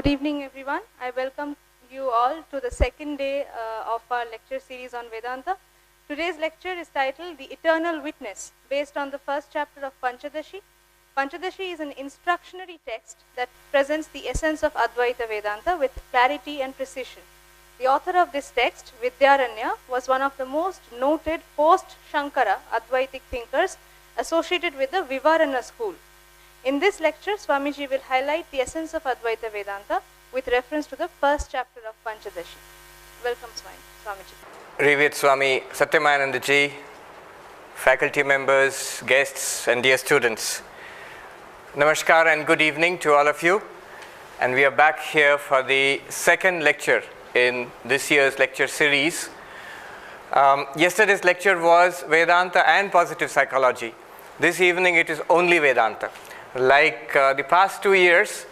Good evening, everyone. I welcome you all to the second day of our lecture series on Vedanta. Today's lecture is titled The Eternal Witness, based on the first chapter of Panchadasi. Panchadasi is an instructionary text that presents the essence of Advaita Vedanta with clarity and precision. The author of this text, Vidyaranya, was one of the most noted post-Shankara Advaitic thinkers associated with the Vivarana school. In this lecture, Swamiji will highlight the essence of Advaita Vedanta with reference to the first chapter of Panchadasi. Welcome, Swamiji. Revered Swami Satyamayananda ji, faculty members, guests, and dear students. Namaskar and good evening to all of you. And we are back here for the second lecture in this year's lecture series. Yesterday's lecture was Vedanta and positive psychology. This evening it is only Vedanta. Like the past 2 years,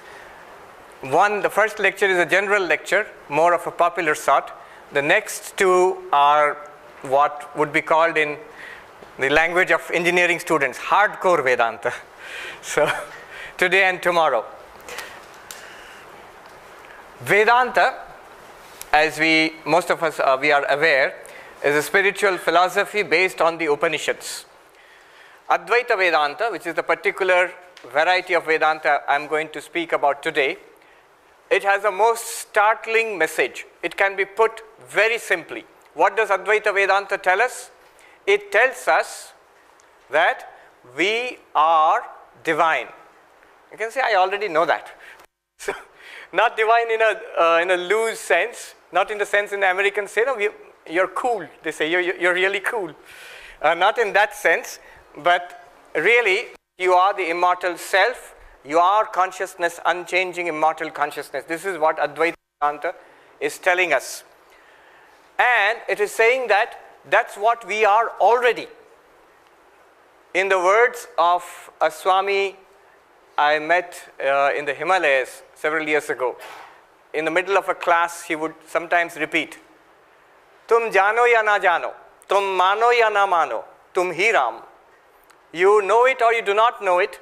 the first lecture is a general lecture, more of a popular sort. The next two are what would be called in the language of engineering students, hardcore Vedanta. So, today and tomorrow. Vedanta, as most of us we are aware, is a spiritual philosophy based on the Upanishads. Advaita Vedanta, which is the particular variety of Vedanta I am going to speak about today, it has a most startling message. It can be put very simply. What does Advaita Vedanta tell us? It tells us that we are divine. You can say, I already know that. So, not divine in a loose sense, not in the sense in the Americans say, no, you're cool. They say, you're really cool. Not in that sense, but really, you are the immortal self. You are consciousness, unchanging immortal consciousness. This is what Advaita Vedanta is telling us. And it is saying that that's what we are already. In the words of a Swami I met in the Himalayas several years ago, in the middle of a class he would sometimes repeat, Tum jano ya na jano, tum mano ya na mano, tum hi Ram. You know it or you do not know it.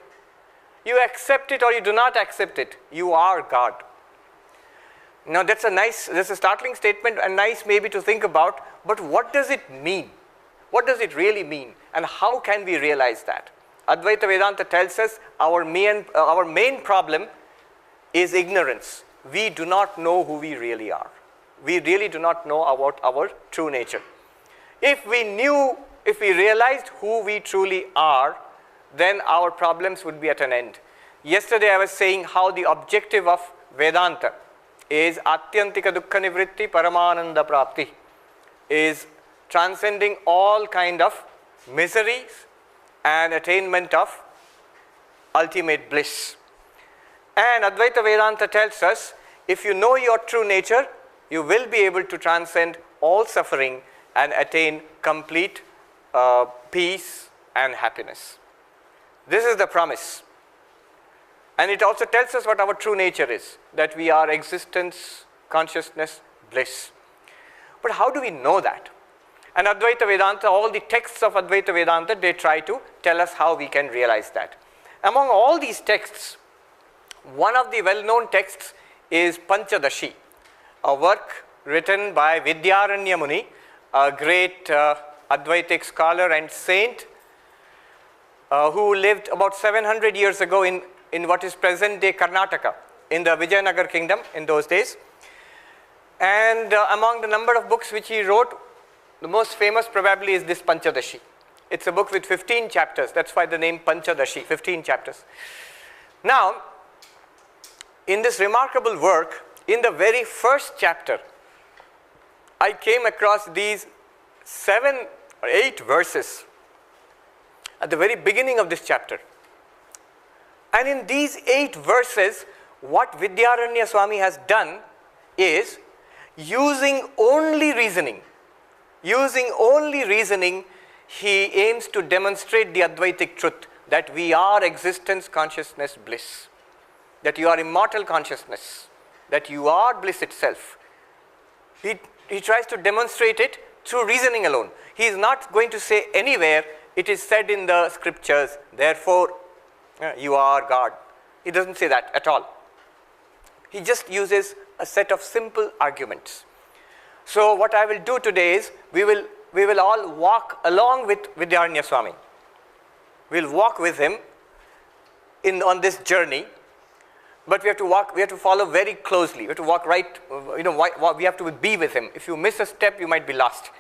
You accept it or you do not accept it. You are God. Now that's a startling statement and nice maybe to think about, but what does it mean? What does it really mean? And how can we realize that? Advaita Vedanta tells us our main problem is ignorance. We do not know who we really are. We really do not know about our true nature. If we realized who we truly are, then our problems would be at an end. Yesterday I was saying how the objective of Vedanta is Atyantika Dukkha Nivritti Paramananda Prapti, is transcending all kind of miseries and attainment of ultimate bliss. And Advaita Vedanta tells us, if you know your true nature, you will be able to transcend all suffering and attain complete peace and happiness. This is the promise. And it also tells us what our true nature is, that we are existence, consciousness, bliss. But how do we know that? And Advaita Vedanta, all the texts of Advaita Vedanta, they try to tell us how we can realize that. Among all these texts, one of the well-known texts is Panchadasi, a work written by Vidyaranya Muni, a great Advaitic scholar and saint who lived about 700 years ago in what is present-day Karnataka, in the Vijayanagar kingdom in those days. And among the number of books which he wrote, the most famous probably is this Panchadasi. It's a book with 15 chapters. That's why the name Panchadasi, 15 chapters. Now, in this remarkable work, in the very first chapter, I came across these 7 or 8 verses at the very beginning of this chapter. And in these 8 verses, what Vidyaranya Swami has done is, using only reasoning, he aims to demonstrate the Advaitic truth, that we are existence, consciousness, bliss, that you are immortal consciousness, that you are bliss itself. He tries to demonstrate it through reasoning alone. He is not going to say anywhere, it is said in the scriptures, therefore you are God. He doesn't say that at all. He just uses a set of simple arguments. So what I will do today is, we will all walk along with Vidyaranya Swami. We'll walk with him on this journey, but we have to follow very closely. We have to walk right, we have to be with him. If you miss a step, you might be lost.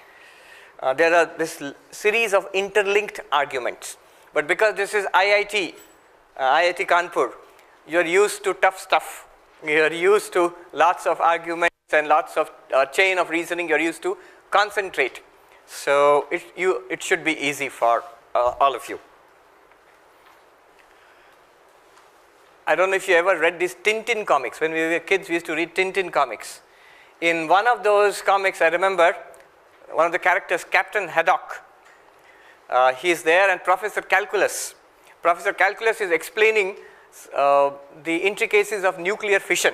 There are this series of interlinked arguments. But because this is IIT Kanpur, you're used to tough stuff. You're used to lots of arguments and lots of chain of reasoning. You're used to concentrate. So it should be easy for all of you. I don't know if you ever read these Tintin comics. When we were kids, we used to read Tintin comics. In one of those comics, I remember one of the characters, Captain Haddock. He is there, and Professor Calculus is explaining the intricacies of nuclear fission.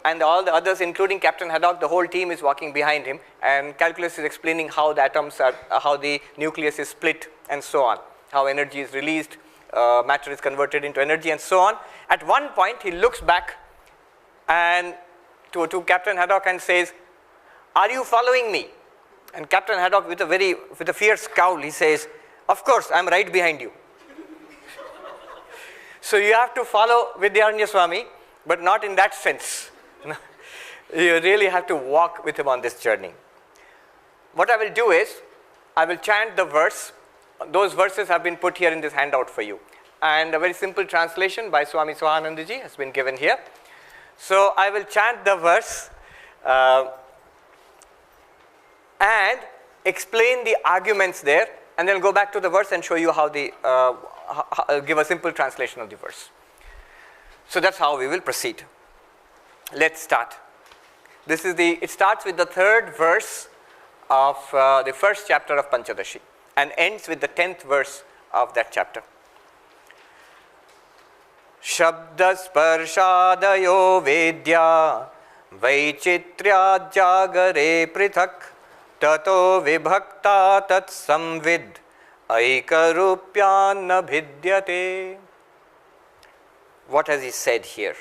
And all the others, including Captain Haddock, the whole team is walking behind him, and Calculus is explaining how the atoms are, how the nucleus is split, and so on, how energy is released, matter is converted into energy, and so on. At one point, he looks back and to Captain Haddock and says, "Are you following me?" And Captain Haddock, with a fierce scowl, he says, "Of course, I'm right behind you." So you have to follow Vidyaranya Swami, but not in that sense. You really have to walk with him on this journey. What I will do is, I will chant the verse. Those verses have been put here in this handout for you. And a very simple translation by Swami Swahanandaji has been given here. So I will chant the verse and explain the arguments there, and then go back to the verse and show you how give a simple translation of the verse. So that's how we will proceed. Let's start. It starts with the third verse of the first chapter of Panchadasi and ends with the 10th verse of that chapter. Shabda sparshadayo vedya vaichitrya jagare prithak tato vibhakta tat samvid aikarupyanna bhidyate. What has he said here?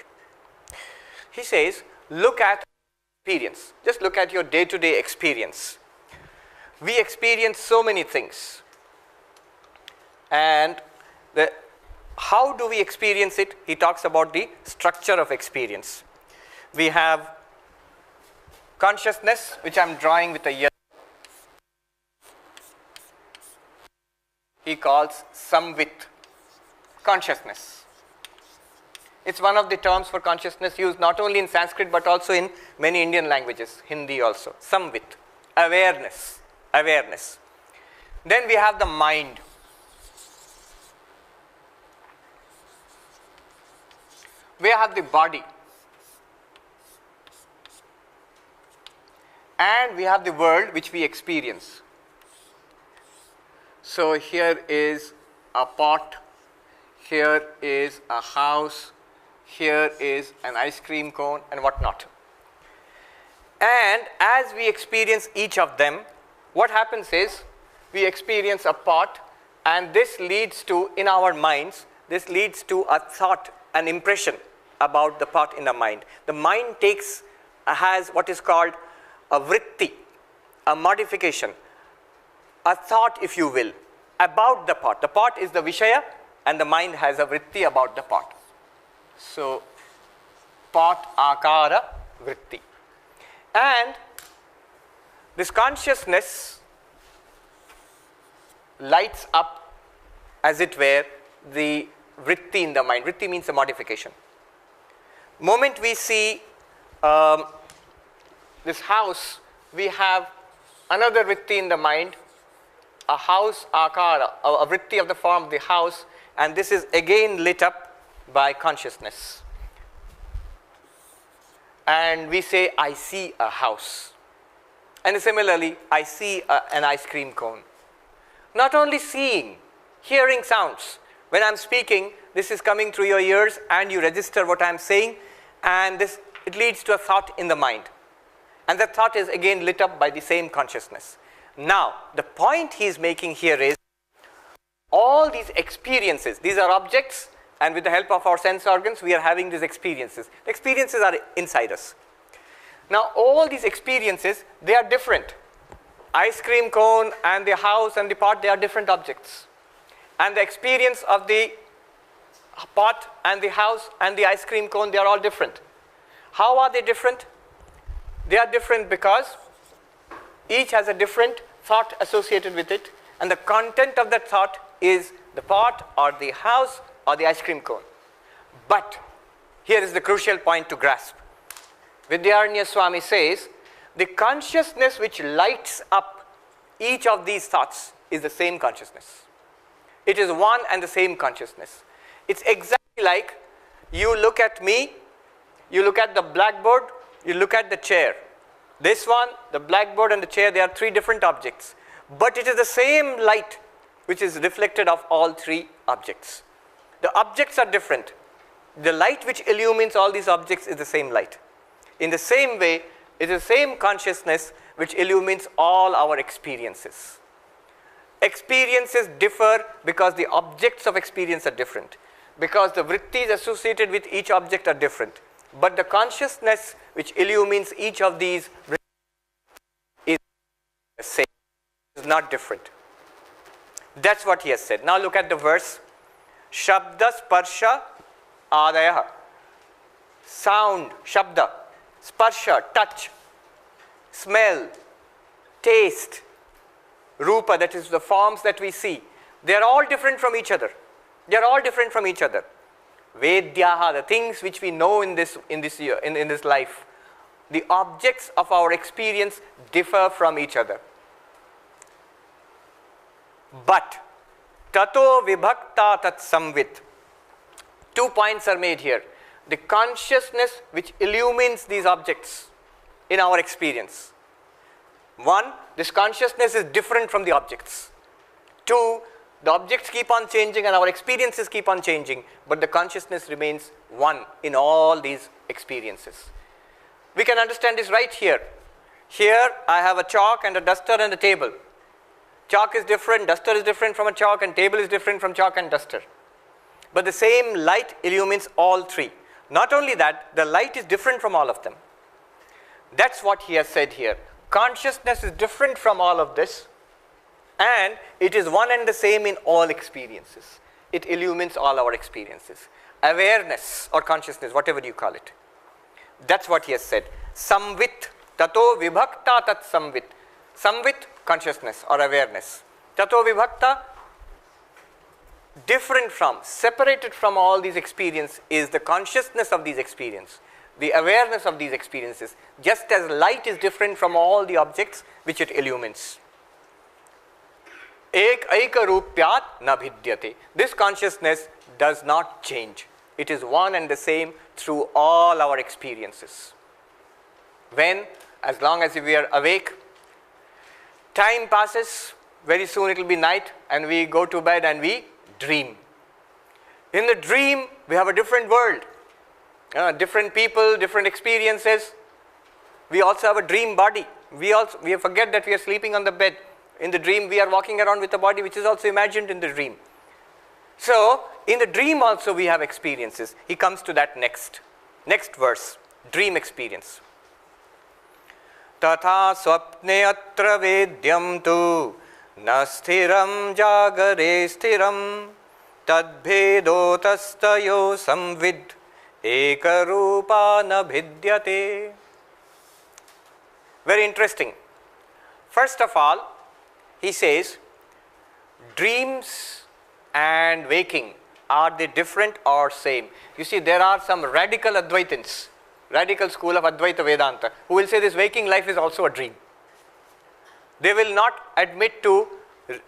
He says, look at experience. Just look at your day-to-day experience. We experience so many things. And how do we experience it? He talks about the structure of experience. We have consciousness, which I'm drawing with a yellow. He calls samvit, consciousness. It's one of the terms for consciousness used not only in Sanskrit but also in many Indian languages, Hindi also. Samvit, awareness. Then we have the mind. We have the body. And we have the world which we experience. So here is a pot, here is a house, here is an ice cream cone, and whatnot. And as we experience each of them, what happens is, we experience a pot, and this leads to, in our minds, this leads to a thought, an impression about the pot in the mind. The mind has what is called a vritti, a modification, a thought, if you will, about the pot. The pot is the Vishaya, and the mind has a vritti about the pot. So, pot, akara, vritti. And this consciousness lights up, as it were, the vritti in the mind. Vritti means a modification. Moment we see this house, we have another vritti in the mind, a house akara, a vritti of the form of the house, and this is again lit up by consciousness. And we say, I see a house. And similarly, I see an ice cream cone. Not only seeing, hearing sounds. When I'm speaking, this is coming through your ears and you register what I'm saying, and it leads to a thought in the mind. And that thought is again lit up by the same consciousness. Now, the point he's making here is, all these experiences, these are objects and with the help of our sense organs, we are having these experiences. The experiences are inside us. Now, all these experiences, they are different. Ice cream cone and the house and the pot, they are different objects. And the experience of the pot and the house and the ice cream cone, they are all different. How are they different? They are different because each has a different thought associated with it, and the content of that thought is the pot or the house or the ice cream cone. But here is the crucial point to grasp. Vidyaranya Swami says, the consciousness which lights up each of these thoughts is the same consciousness. It is one and the same consciousness. It's exactly like you look at me, you look at the blackboard, you look at the chair. This one, the blackboard and the chair, they are three different objects. But it is the same light which is reflected of all three objects. The objects are different. The light which illumines all these objects is the same light. In the same way, it is the same consciousness which illumines all our experiences. Experiences differ because the objects of experience are different, because the vrittis associated with each object are different. But the consciousness which illumines each of these is the same, is not different. That's what he has said. Now look at the verse. Shabda sparsha adaya. Sound, shabda, sparsha, touch, smell, taste, rupa, that is the forms that we see. They are all different from each other. They are all different from each other. Vedyaha, the things which we know in this life, the objects of our experience differ from each other. But tato vibhakta tat samvit. 2 points are made here. The consciousness which illumines these objects in our experience. 1, this consciousness is different from the objects. 2, the objects keep on changing and our experiences keep on changing, but the consciousness remains one in all these experiences. We can understand this right here. Here I have a chalk and a duster and a table. Chalk is different, duster is different from a chalk, and table is different from chalk and duster. But the same light illumines all three. Not only that, the light is different from all of them. That's what he has said here. Consciousness is different from all of this, and it is one and the same in all experiences. It illumines all our experiences. Awareness or consciousness, whatever you call it. That's what he has said. Samvit, tato vibhakta tat samvit. Samvit, consciousness or awareness. Tato vibhakta, different from, separated from all these experiences is the consciousness of these experiences, the awareness of these experiences, just as light is different from all the objects which it illumines. Ek aika rupyat na bhidyate. This consciousness does not change. It is one and the same through all our experiences. When, as long as we are awake, time passes, very soon it will be night, and we go to bed and we dream. In the dream, we have a different world, different people, different experiences. We also have a dream body. We forget that we are sleeping on the bed. In the dream, we are walking around with a body which is also imagined in the dream. So, in the dream also we have experiences. He comes to that next verse, dream experience. Tatha swapne atra vedyam tu na sthiram jagare sthiram tadbhedo tastayo samvid ekarupa na bhidyate. Very interesting. First of all, he says, dreams and waking, are they different or same? You see, there are some radical Advaitins, radical school of Advaita Vedanta, who will say this waking life is also a dream. They will not admit to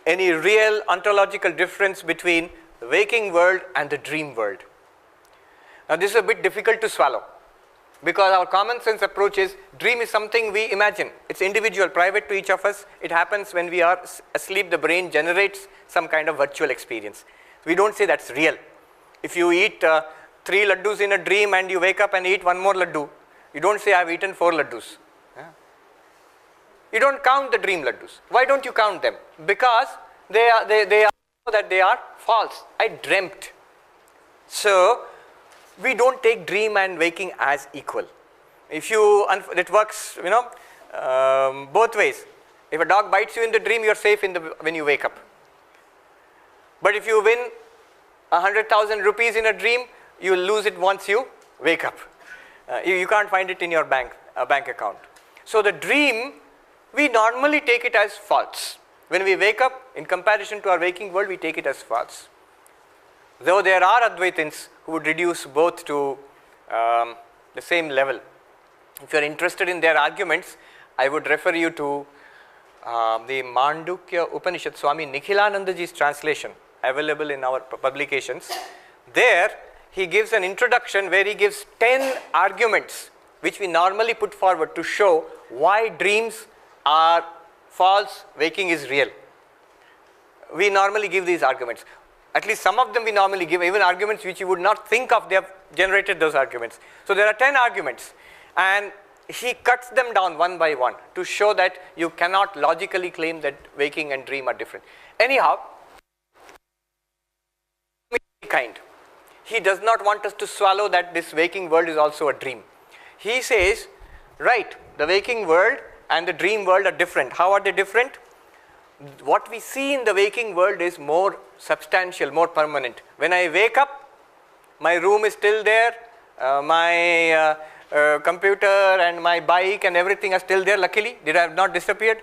any real ontological difference between the waking world and the dream world. Now this is a bit difficult to swallow, because our common sense approach is dream is something we imagine. It's individual, private to each of us. It happens when we are asleep. The brain generates some kind of virtual experience. We don't say that's real. If you eat 3 laddus in a dream and you wake up and eat 1 more laddu, you don't say I've eaten 4 laddus. You don't count the dream laddus. Why don't you count them? Because they are false. I dreamt. So we don't take dream and waking as equal. If you, it works, both ways. If a dog bites you in the dream, you are safe when you wake up. But if you win 100,000 rupees in a dream, you will lose it once you wake up. You can't find it in your bank account. So the dream, we normally take it as false. When we wake up, in comparison to our waking world, we take it as false. Though there are Advaitins who would reduce both to the same level. If you are interested in their arguments, I would refer you to the Mandukya Upanishad, Swami Nikhilanandaji's translation, available in our publications. There, he gives an introduction where he gives 10 arguments which we normally put forward to show why dreams are false, waking is real. We normally give these arguments. At least some of them we normally give, even arguments which you would not think of, they have generated those arguments. So there are 10 arguments, and he cuts them down one by one to show that you cannot logically claim that waking and dream are different. Anyhow, kind. He does not want us to swallow that this waking world is also a dream. He says, right, the waking world and the dream world are different. How are they different? What we see in the waking world is more substantial, more permanent. When I wake up, my room is still there, my computer and my bike and everything are still there, luckily. They have not disappeared.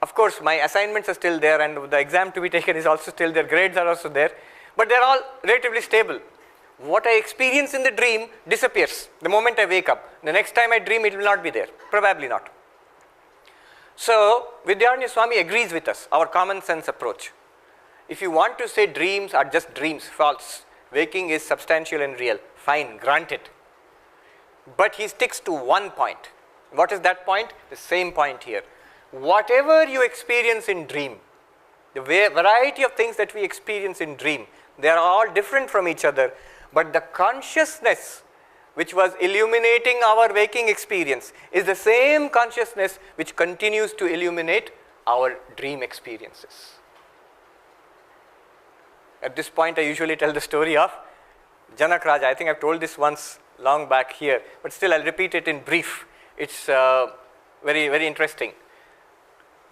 Of course, my assignments are still there, and the exam to be taken is also still there, grades are also there, but they are all relatively stable. What I experience in the dream disappears the moment I wake up. The next time I dream, it will not be there, probably not. So, Vidyaranya Swami agrees with us, our common sense approach. If you want to say dreams are just dreams, false, waking is substantial and real, fine, granted. But he sticks to one point. What is that point? The same point here. Whatever you experience in dream, the variety of things that we experience in dream, they are all different from each other, but the consciousness which was illuminating our waking experience is the same consciousness which continues to illuminate our dream experiences. At this point, I usually tell the story of Janak Raja. I think I've told this once long back here, but still I'll repeat it in brief. It's very, very interesting.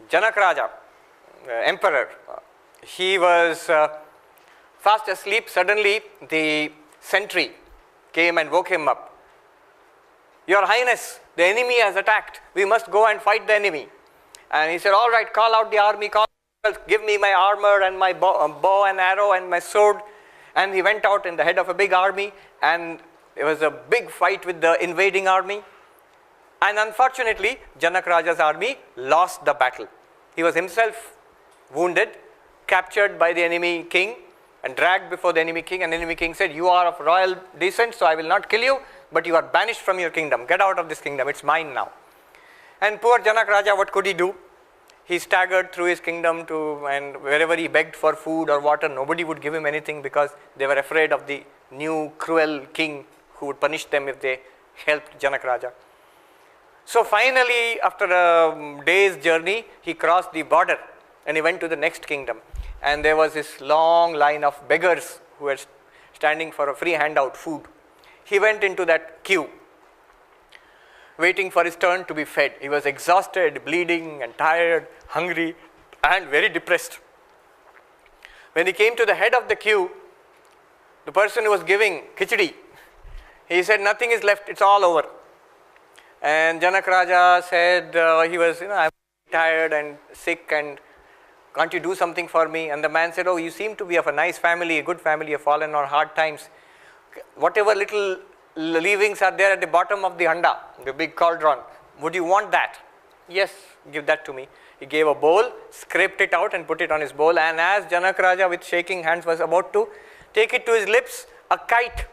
Janak Raja, emperor, he was fast asleep. Suddenly, the sentry came and woke him up. Your Highness, the enemy has attacked. We must go and fight the enemy. And he said, all right, call out the army, give me my armor and my bow and arrow and my sword. And he went out in the head of a big army, and there was a big fight with the invading army. And unfortunately, Janak Raja's army lost the battle. He was himself wounded, captured by the enemy king, and dragged before the enemy king. And the enemy king said, you are of royal descent, so I will not kill you, but you are banished from your kingdom. Get out of this kingdom, it's mine now. And poor Janak Raja, what could he do? He staggered through his kingdom and wherever he begged for food or water, nobody would give him anything because they were afraid of the new cruel king who would punish them if they helped Janak Raja. So finally, after a day's journey, he crossed the border and he went to the next kingdom. And there was this long line of beggars who were standing for a free handout food. He went into that queue, waiting for his turn to be fed. He was exhausted, bleeding and tired, hungry and very depressed. When he came to the head of the queue, the person who was giving khichdi, he said, nothing is left, it's all over. And Janak Raja said, he was, I'm tired and sick, and can't you do something for me? And the man said, oh, you seem to be of a nice family, a good family, you've fallen on hard times. Whatever little leavings are there at the bottom of the handa, the big cauldron, would you want that? Yes, give that to me. He gave a bowl, scraped it out and put it on his bowl, and as Janak Raja with shaking hands was about to take it to his lips, a kite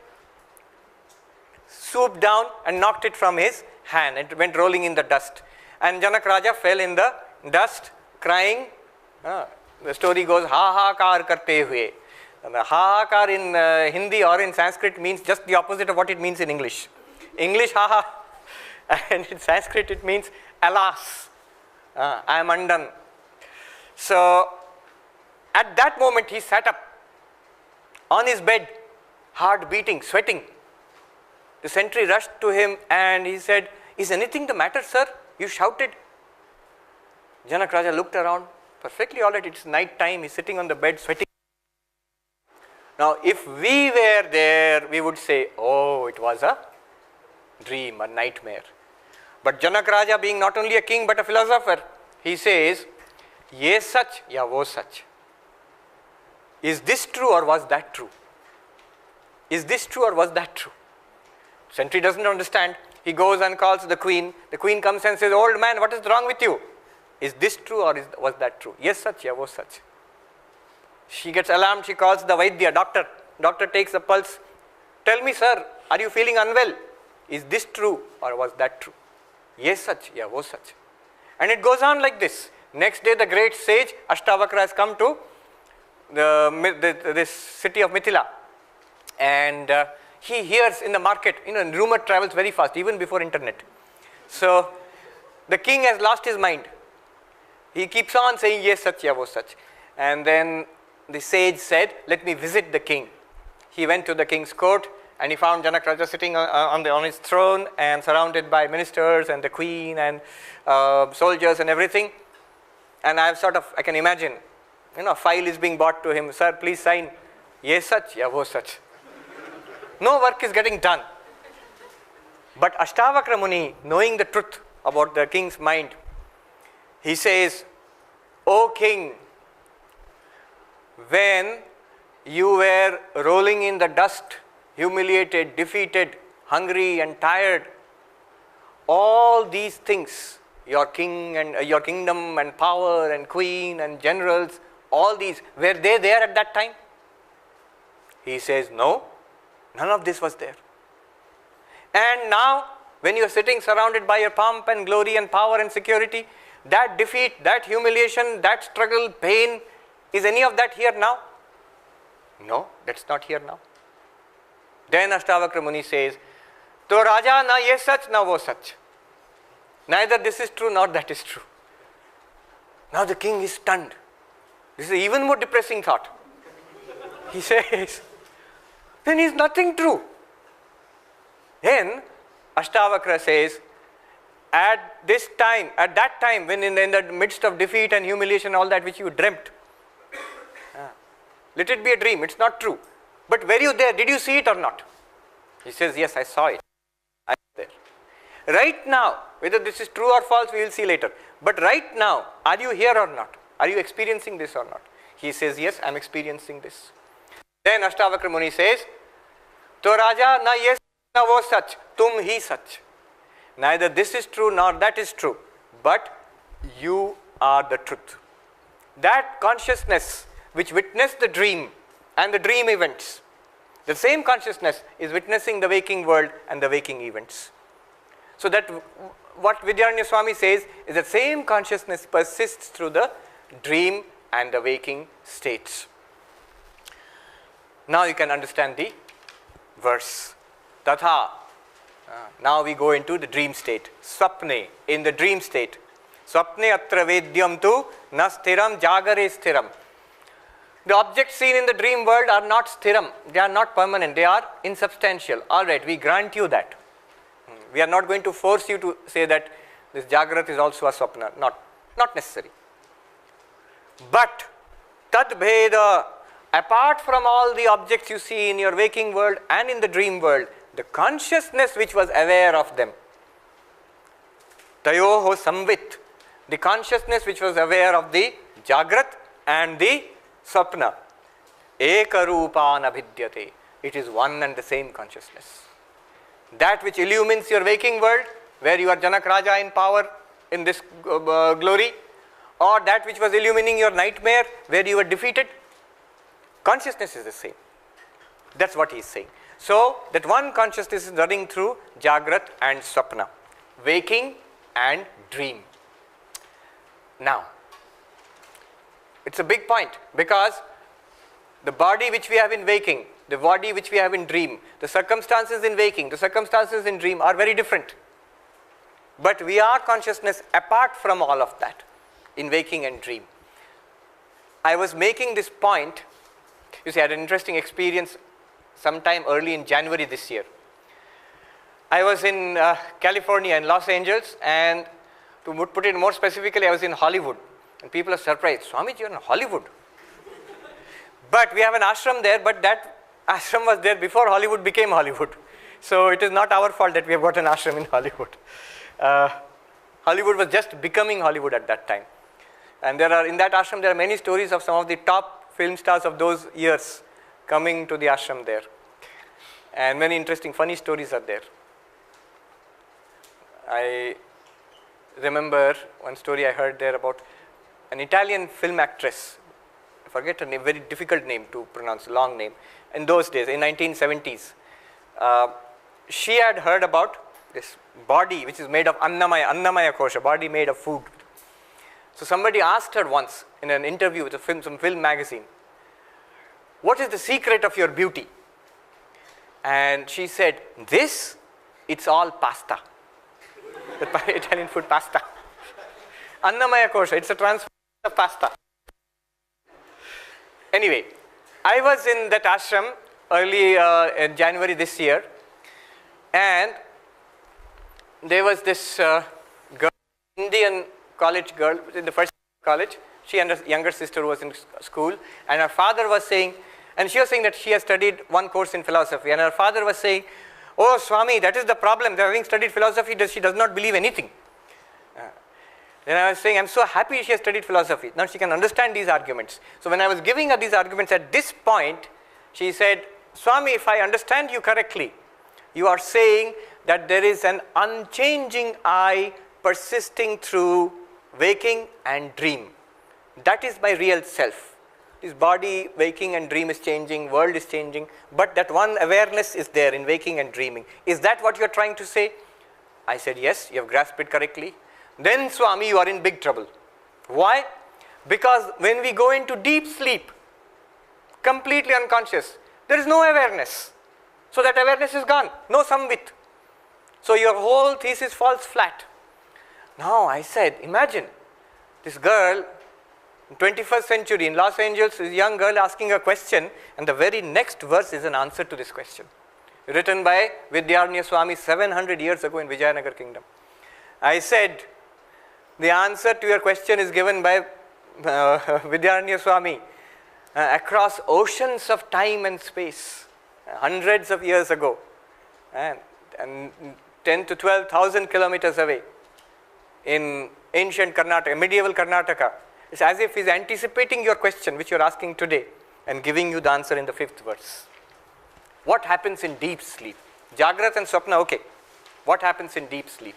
swooped down and knocked it from his hand. It went rolling in the dust. And Janak Raja fell in the dust, crying. The story goes, ha-ha-kar karte hue. And the ha-ha-kar in Hindi or in Sanskrit means just the opposite of what it means in English. English, ha-ha. And in Sanskrit it means, alas, I am undone. So, at that moment he sat up on his bed heart beating, sweating. The sentry rushed to him and he said, "Is anything the matter, sir? You shouted." Janak Raja looked around, perfectly all right, it's night time, he's sitting on the bed sweating. Now, if we were there, we would say, "Oh, it was a dream, a nightmare." But Janak Raja, being not only a king but a philosopher, he says, "Ye sach ya wo sach." Is this true or was that true? Is this true or was that true? Sentry doesn't understand. He goes and calls the queen. The queen comes and says, "Old man, what is wrong with you? Is this true or was that true?" "Yes, sach, ya wo sach." She gets alarmed. She calls the Vaidya, doctor. Doctor takes the pulse. "Tell me, sir, are you feeling unwell? Is this true or was that true?" "Yes, sach, ya wo sach." And it goes on like this. Next day, the great sage Ashtavakra has come to this city of Mithila, and he hears in the market, rumor travels very fast, even before internet. So the king has lost his mind. He keeps on saying, "Yes, sach, ya wo sach." And then the sage said, "Let me visit the king." He went to the king's court and he found Janak Raja sitting on his throne and surrounded by ministers and the queen and soldiers and everything. And I can imagine, a file is being brought to him. "Sir, please sign." "Yes, sach, ya wo sach." No work is getting done. But Ashtavakra Muni, knowing the truth about the king's mind, he says, "O king, when you were rolling in the dust, humiliated, defeated, hungry and tired, all these things, your king and your kingdom and power and queen and generals, all these, were they there at that time?" He says, "No, none of this was there. And now, when you are sitting surrounded by your pomp and glory and power and security, that defeat, that humiliation, that struggle, pain, is any of that here now?" "No, that's not here now." Then Ashtavakra Muni says, "To Raja na ye sach na wo sach." Neither this is true nor that is true. Now the king is stunned. This is an even more depressing thought. He says, "Then is nothing true." Then Ashtavakra says, at that time, when in the midst of defeat and humiliation, all that which you dreamt, let it be a dream, it's not true. But were you there? Did you see it or not? He says, "Yes, I saw it. I was there." Right now, whether this is true or false, we will see later. But right now, are you here or not? Are you experiencing this or not? He says, "Yes, I am experiencing this." Then Ashtavakra Muni says, "To Raja na yes na wo sach, tum hi sach." Neither this is true nor that is true, but you are the truth. That consciousness which witnessed the dream and the dream events, the same consciousness is witnessing the waking world and the waking events. So that what Vidyaranya Swami says is that same consciousness persists through the dream and the waking states. Now you can understand the verse. Tatha. Now we go into the dream state. Swapne, in the dream state. Swapne atra vedyam tu na sthiram jagare sthiram. The objects seen in the dream world are not sthiram. They are not permanent. They are insubstantial. All right, we grant you that. We are not going to force you to say that this Jagrat is also a Swapna. Not necessary. But Tad Bheda, apart from all the objects you see in your waking world and in the dream world, the consciousness which was aware of them, Tayoho Samvit, the consciousness which was aware of the Jagrat and the Swapna, Ekarupan Abhidyate, it is one and the same consciousness. That which illumines your waking world, where you are Janak Raja in power in this glory, or that which was illumining your nightmare, where you were defeated, consciousness is the same. That's what he is saying. So, that one consciousness is running through Jagrat and Swapna, waking and dream. Now, it's a big point, because the body which we have in waking, the body which we have in dream, the circumstances in waking, the circumstances in dream are very different. But we are consciousness apart from all of that, in waking and dream. I was making this point, you see, I had an interesting experience sometime early in January this year. I was in California, in Los Angeles, and to put it more specifically, I was in Hollywood. And people are surprised, Swami, you're in Hollywood. But we have an ashram there, but that ashram was there before Hollywood became Hollywood. So it is not our fault that we have got an ashram in Hollywood. Hollywood was just becoming Hollywood at that time. And in that ashram, there are many stories of some of the top film stars of those years coming to the ashram there. And many interesting, funny stories are there. I remember one story I heard there about an Italian film actress. I forget her name, very difficult name to pronounce, long name. In those days, in 1970s, she had heard about this body which is made of Annamaya Kosha, body made of food. So somebody asked her once in an interview with some film magazine, what is the secret of your beauty? And she said, it's all pasta. The Italian food, pasta. Annamaya Kosha, it's a transformation of pasta. Anyway, I was in that ashram early in January this year, and there was this girl, Indian college girl, in the first college. She and her younger sister was in school, and her father was saying, and she was saying that she has studied one course in philosophy, and her father was saying, oh Swami, that is the problem, having studied philosophy, she does not believe anything. Then I was saying, I'm so happy she has studied philosophy. Now she can understand these arguments. So when I was giving her these arguments at this point, she said, Swami, if I understand you correctly, you are saying that there is an unchanging I persisting through waking and dream. That is my real self. This body, waking and dream is changing, world is changing, but that one awareness is there in waking and dreaming. Is that what you are trying to say? I said, yes, you have grasped it correctly. Then Swami, you are in big trouble. Why? Because when we go into deep sleep, completely unconscious, there is no awareness. So that awareness is gone, no samvit. So your whole thesis falls flat. Now I said, imagine this girl in 21st century in Los Angeles, this young girl asking a question, and the very next verse is an answer to this question. Written by Vidyaranya Swami 700 years ago in Vijayanagar kingdom. I said, the answer to your question is given by Vidyaranya Swami across oceans of time and space, hundreds of years ago, and 10 to 12,000 kilometers away in ancient Karnataka, medieval Karnataka. It's as if he's anticipating your question which you're asking today and giving you the answer in the 5th verse. What happens in deep sleep? Jagrat and Swapna, okay. What happens in deep sleep?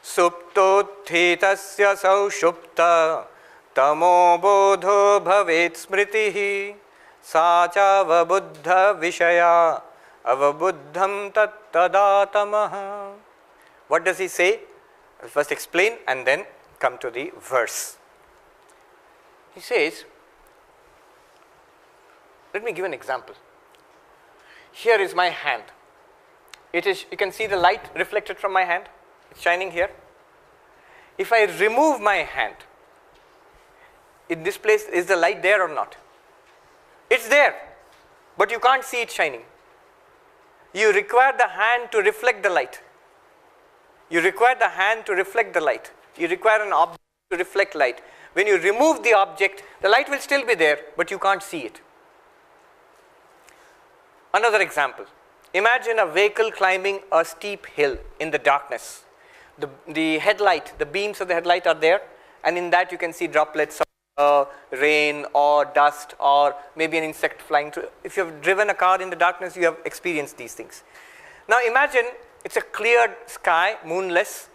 Suptothitasya saushupta tamo bodho bhavet smritihi sacha avabuddha vishaya avabuddham tat tadatamaha. What does he say? I'll first explain and then come to the verse. He says, let me give an example. Here is my hand. You can see the light reflected from my hand. It's shining here. If I remove my hand, in this place, is the light there or not? It's there, but you can't see it shining. You require the hand to reflect the light. You require the hand to reflect the light. You require an object to reflect light. When you remove the object, the light will still be there, but you can't see it. Another example. Imagine a vehicle climbing a steep hill in the darkness. The headlight, the beams of the headlight are there, and in that you can see droplets of rain or dust or maybe an insect flying through. If you have driven a car in the darkness, you have experienced these things. Now imagine it's a clear sky, moonless,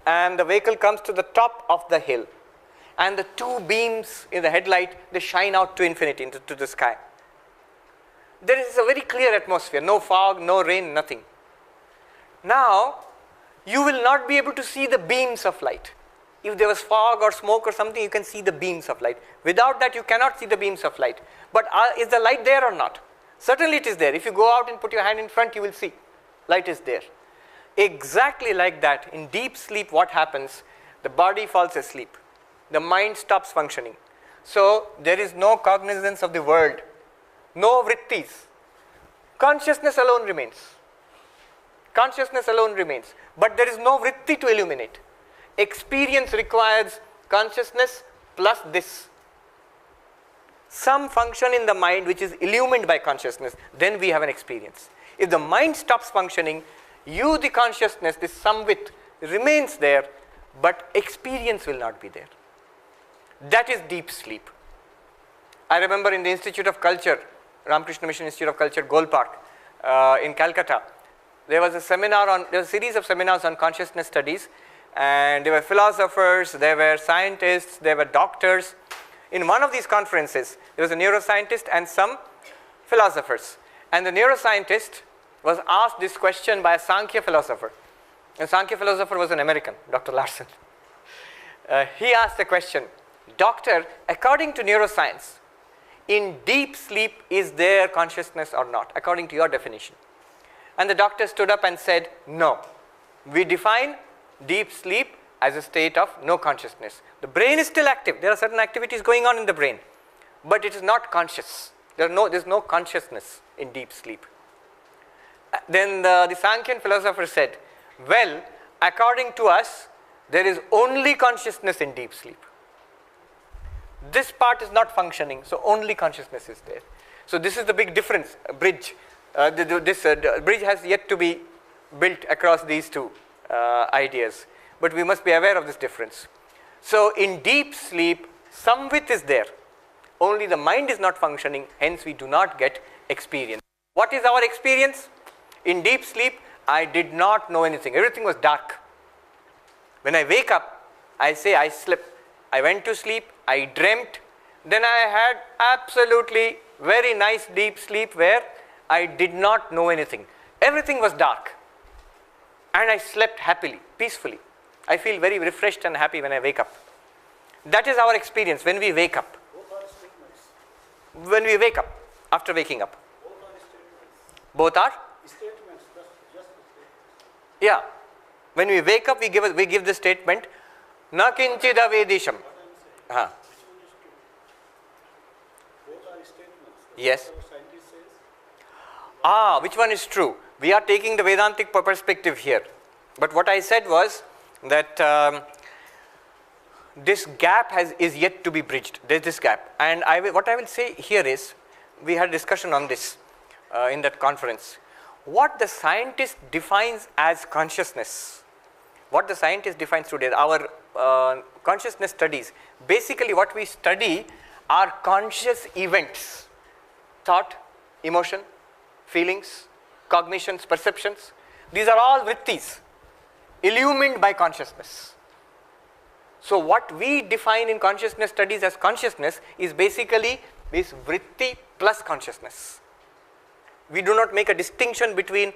and the vehicle comes to the top of the hill, and the two beams in the headlight, they shine out to infinity, into the sky. There is a very clear atmosphere, no fog, no rain, nothing. Now, you will not be able to see the beams of light. If there was fog or smoke or something, you can see the beams of light. Without that, you cannot see the beams of light. But is the light there or not? Certainly it is there. If you go out and put your hand in front, you will see. Light is there. Exactly like that, in deep sleep, what happens? The body falls asleep. The mind stops functioning. So, there is no cognizance of the world. no vrittis. Consciousness alone remains. Consciousness alone remains. But there is no vritti to illuminate. Experience requires consciousness plus this. Some function in the mind which is illumined by consciousness, then we have an experience. If the mind stops functioning, you, the consciousness, this samvit, remains there, but experience will not be there. That is deep sleep. I remember in the Institute of Culture, Ramakrishna Mission Institute of Culture, Gol Park, in Calcutta, there was a series of seminars on consciousness studies, and there were philosophers, there were scientists, there were doctors. In one of these conferences, there was a neuroscientist and some philosophers. And the neuroscientist was asked this question by a Sankhya philosopher. The Sankhya philosopher was an American, Dr. Larson. He asked the question, Doctor, according to neuroscience, in deep sleep, is there consciousness or not, according to your definition? And the doctor stood up and said, no. We define deep sleep as a state of no consciousness. The brain is still active. There are certain activities going on in the brain, but it is not conscious. There is no consciousness in deep sleep. Then the Sankhyan philosopher said, well, according to us, there is only consciousness in deep sleep. This part is not functioning, so only consciousness is there. So this is the big difference, bridge. This bridge has yet to be built across these two ideas, but we must be aware of this difference. So in deep sleep, samvit is there, only the mind is not functioning, hence we do not get experience. What is our experience? In deep sleep, I did not know anything, everything was dark. When I wake up, I say I slept, I went to sleep, I dreamt, then I had absolutely very nice deep sleep where I did not know anything. Everything was dark. And I slept happily, peacefully. I feel very refreshed and happy when I wake up. That is our experience when we wake up. When we wake up, after waking up. Both are? Yeah. When we wake up, we give the statement, na kinchida vedisham. Yes. Which one is true? We are taking the Vedantic perspective here. But what I said was that this gap is yet to be bridged. There is this gap. And what I will say here is, we had discussion on this in that conference. What the scientist defines as consciousness, what the scientist defines today, our consciousness studies, basically what we study are conscious events, thought, emotion, feelings, cognitions, perceptions. These are all vrittis, illumined by consciousness. So what we define in consciousness studies as consciousness is basically this vritti plus consciousness. We do not make a distinction between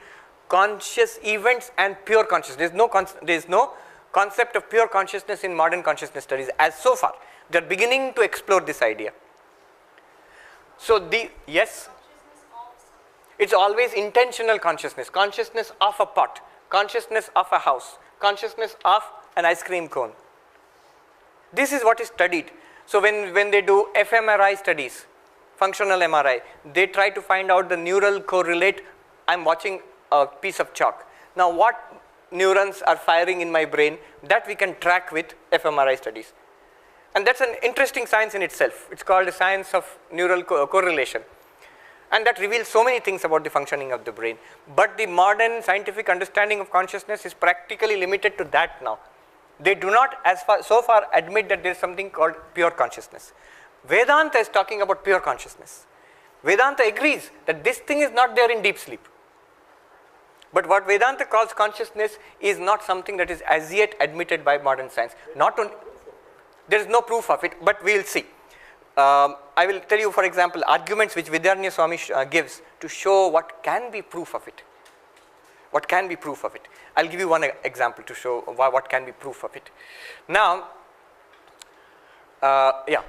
conscious events and pure consciousness. There is no concept of pure consciousness in modern consciousness studies as so far. They are beginning to explore this idea. So yes, it's always intentional consciousness, consciousness of a pot, consciousness of a house, consciousness of an ice cream cone. This is what is studied. So when they do fMRI studies, functional MRI, they try to find out the neural correlate. I'm watching a piece of chalk. Now what neurons are firing in my brain, that we can track with fMRI studies. And that's an interesting science in itself. It's called the science of neural correlation. And that reveals so many things about the functioning of the brain. But the modern scientific understanding of consciousness is practically limited to that now. They do not so far admit that there is something called pure consciousness. Vedanta is talking about pure consciousness. Vedanta agrees that this thing is not there in deep sleep. But what Vedanta calls consciousness is not something that is as yet admitted by modern science. There is no proof of it, but we will see. I will tell you, for example, arguments which Vidyaranya Swami gives to show what can be proof of it. What can be proof of it? I'll give you one example to show what can be proof of it. Now, yeah.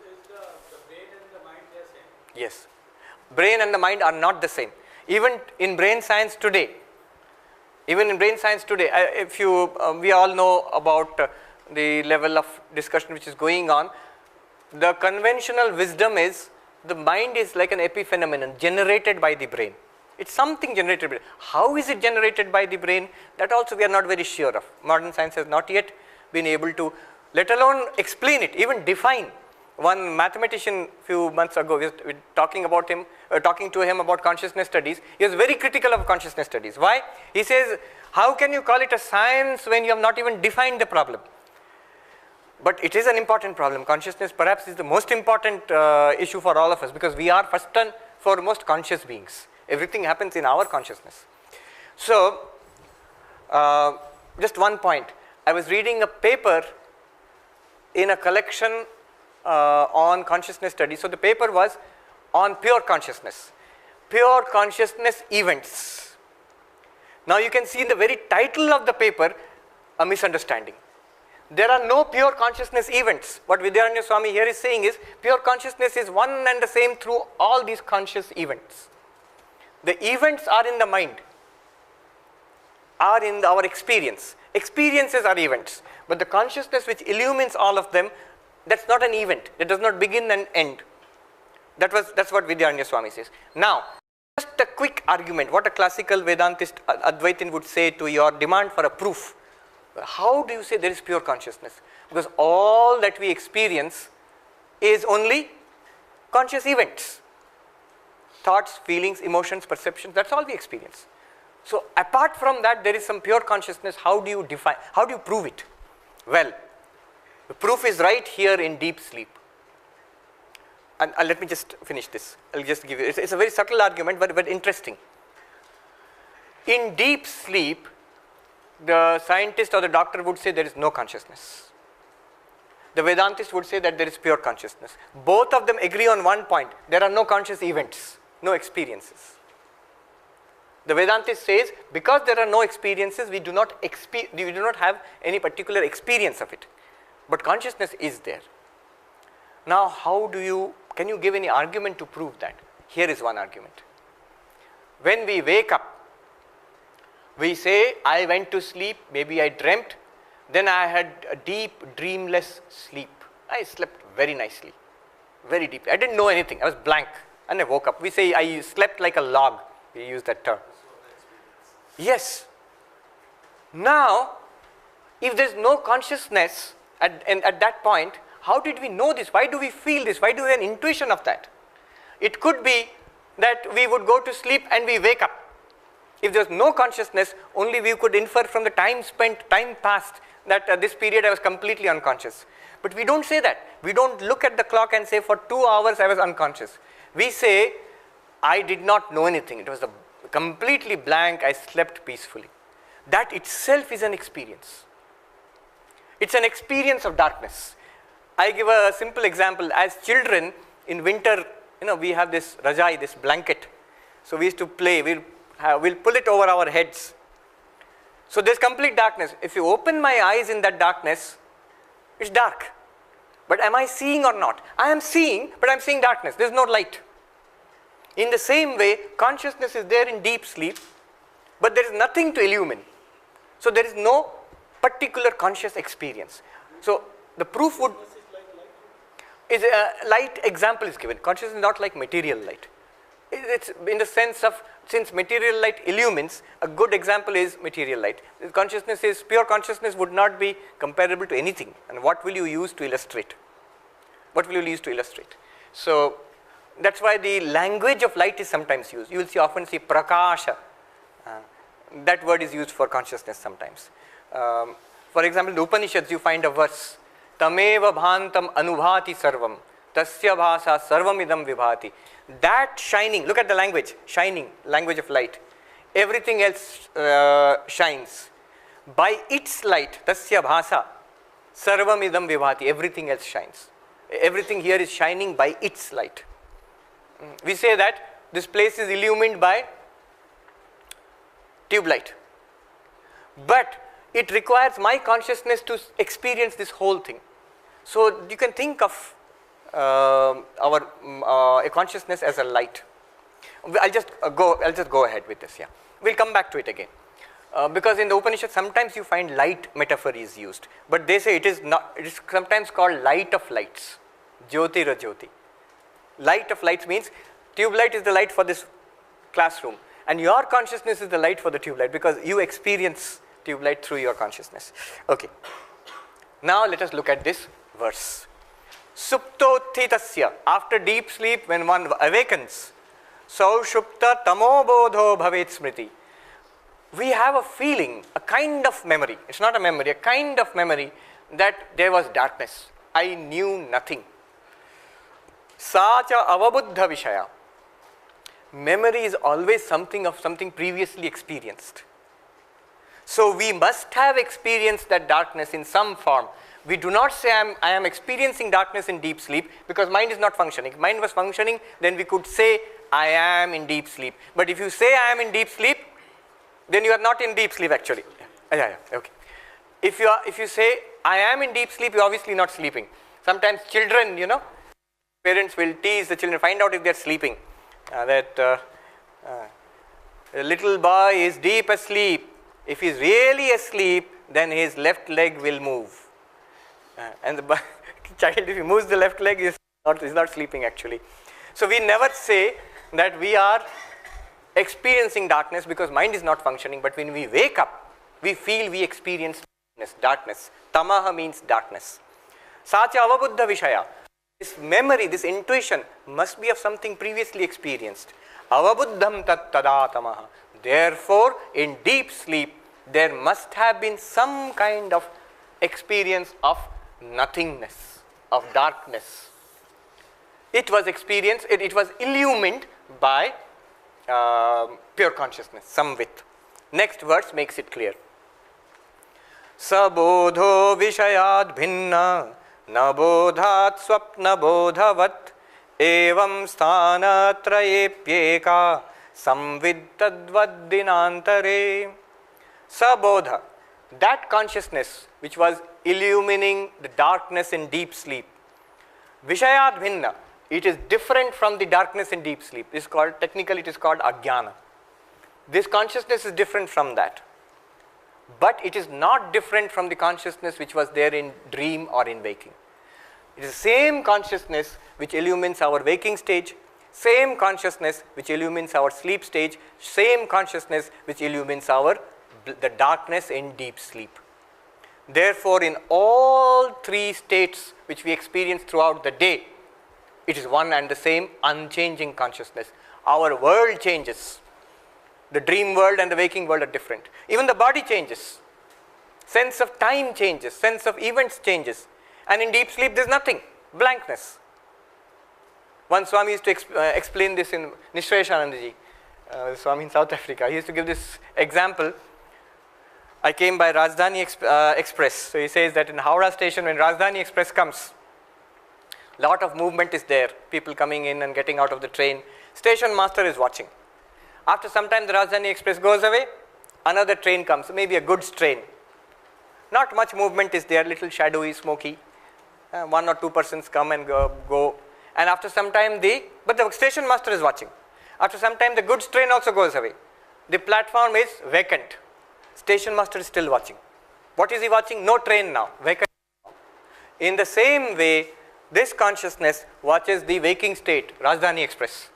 Is the brain and the mind the same? Yes. Brain and the mind are not the same. Even in brain science today, if you, we all know about the level of discussion which is going on. The conventional wisdom is the mind is like an epiphenomenon generated by the brain. It's something generated by. How is it generated by the brain? That also we are not very sure of. Modern science has not yet been able to, let alone explain it, even define. One mathematician few months ago, we were talking to him about consciousness studies. He was very critical of consciousness studies. Why? He says, how can you call it a science when you have not even defined the problem? But it is an important problem. Consciousness perhaps is the most important issue for all of us, because we are first and foremost conscious beings. Everything happens in our consciousness. So, just one point. I was reading a paper in a collection on consciousness studies. So, the paper was on pure consciousness events. Now, you can see in the very title of the paper a misunderstanding. There are no pure consciousness events. What Vidyaranya Swami here is saying is, pure consciousness is one and the same through all these conscious events. The events are in the mind, are in our experience. Experiences are events, but the consciousness which illumines all of them, that's not an event. It does not begin and end. That's what Vidyaranya Swami says. Now, just a quick argument, what a classical Vedantist Advaitin would say to your demand for a proof. How do you say there is pure consciousness? Because all that we experience is only conscious events. Thoughts, feelings, emotions, perceptions, that's all we experience. So, apart from that, there is some pure consciousness. How do you define, how do you prove it? Well, the proof is right here in deep sleep. And let me just finish this. I'll just give you, it's a very subtle argument, but interesting. In deep sleep, the scientist or the doctor would say there is no consciousness. The Vedantist would say that there is pure consciousness. Both of them agree on one point. There are no conscious events, no experiences. The Vedantist says, because there are no experiences, we do not have any particular experience of it. But consciousness is there. Now, can you give any argument to prove that? Here is one argument. When we wake up, we say, I went to sleep, maybe I dreamt, then I had a deep, dreamless sleep. I slept very nicely, very deeply. I didn't know anything, I was blank, and I woke up. We say, I slept like a log, we use that term. Yes. Now, if there is no consciousness at that point, how did we know this? Why do we feel this? Why do we have an intuition of that? It could be that we would go to sleep and we wake up. If there was no consciousness, only we could infer from the time passed, that this period I was completely unconscious. But we don't say that. We don't look at the clock and say for 2 hours I was unconscious. We say, I did not know anything. It was completely blank. I slept peacefully. That itself is an experience. It's an experience of darkness. I give a simple example. As children in winter, we have this rajai, this blanket. So we used to play. We'll pull it over our heads. So there's complete darkness. If you open my eyes in that darkness, it's dark. But am I seeing or not? I am seeing, but I'm seeing darkness. There's no light. In the same way, consciousness is there in deep sleep, but there is nothing to illumine. So there is no particular conscious experience. So the proof would is a light example is given. Consciousness is not like material light. It's in the sense of, since material light illumines, a good example is material light. Pure consciousness would not be comparable to anything. And what will you use to illustrate? What will you use to illustrate? So that's why the language of light is sometimes used. You will often see prakasha. That word is used for consciousness sometimes. For example, in the Upanishads you find a verse, Tameva bhantam anubhati sarvam, tasya bhasa sarvamidam vibhati. That shining, look at the language, shining, language of light. Everything else shines. By its light, tasya bhasa sarvamidam vibhati, everything else shines. Everything here is shining by its light. We say that this place is illumined by tube light. But it requires my consciousness to experience this whole thing. So you can think of a consciousness as a light. I'll just go ahead with this. Yeah, we'll come back to it again. Because in the Upanishad sometimes you find light metaphor is used, but they say it is not. It is sometimes called light of lights, Jyoti ra Jyoti. Light of lights means tube light is the light for this classroom, and your consciousness is the light for the tube light, because you experience tube light through your consciousness. Okay. Now let us look at this verse. Suptothitasya, after deep sleep, when one awakens, Saushupta tamo bodho bhavet smriti. We have a feeling, a kind of memory, it's not a memory, a kind of memory that there was darkness. I knew nothing. Sacha avabuddha vishaya. Memory is always something of something previously experienced. So we must have experienced that darkness in some form. We do not say I am experiencing darkness in deep sleep, because mind is not functioning. If mind was functioning, then we could say I am in deep sleep. But if you say I am in deep sleep, then you are not in deep sleep actually. Yeah, okay. If you say I am in deep sleep, you are obviously not sleeping. Sometimes children, parents will tease the children, find out if they are sleeping. A little boy is deep asleep. If he is really asleep, then his left leg will move. And the child, if he moves the left leg, is not sleeping actually. So we never say that we are experiencing darkness because mind is not functioning, but when we wake up, we feel we experience darkness. Tamaha means darkness. Sacha avabuddha vishaya. This memory, this intuition must be of something previously experienced. Avabuddham tat tada tamaha. Therefore, in deep sleep, there must have been some kind of experience of nothingness, of darkness. It was experienced, it was illumined by pure consciousness, samvit. Next verse makes it clear. Sabodho vishayad bhinna nabodhat swapna bodhavat evam sthana trayepyeka samvid tadvad dinantare. Sabodha, that consciousness which was illumining the darkness in deep sleep. Vishayad bhinna, it is different from the darkness in deep sleep. Technically it is called ajnana. This consciousness is different from that. But it is not different from the consciousness which was there in dream or in waking. It is the same consciousness which illumines our waking stage, same consciousness which illumines our sleep stage, same consciousness which illumines the darkness in deep sleep. Therefore, in all three states which we experience throughout the day, it is one and the same unchanging consciousness. Our world changes. The dream world and the waking world are different. Even the body changes. Sense of time changes. Sense of events changes. And in deep sleep, there is nothing. Blankness. One Swami used to explain this in Nishreshanandaji, Swami in South Africa. He used to give this example. I came by Rajdhani Express. So he says that in Howrah station, when Rajdhani Express comes, lot of movement is there. People coming in and getting out of the train. Station master is watching. After some time, the Rajdhani Express goes away. Another train comes, maybe a goods train. Not much movement is there, little shadowy, smoky. One or two persons come and go. And after some time, but the station master is watching. After some time, the goods train also goes away. The platform is vacant. Station master is still watching. What is he watching? No train now, vacant. In the same way, this consciousness watches the waking state, Rajdhani Express.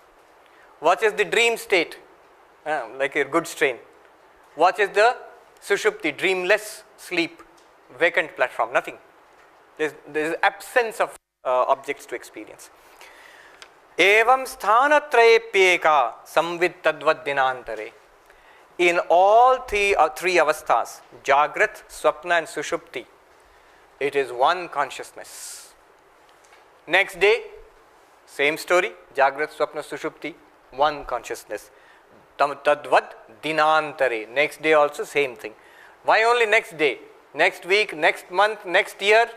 Watches the dream state, like a goods train. Watches the sushupti, dreamless sleep, vacant platform, nothing. There is absence of objects to experience. Evam sthanatrayepyeka samvid tadvad dinantare. In all three avasthas, Jagrat, Swapna and Sushupti, it is one consciousness. Next day, same story, Jagrat, Swapna, Sushupti, one consciousness. Tadvad dinantare. Next day also same thing. Why only next day? Next week, next month, next year?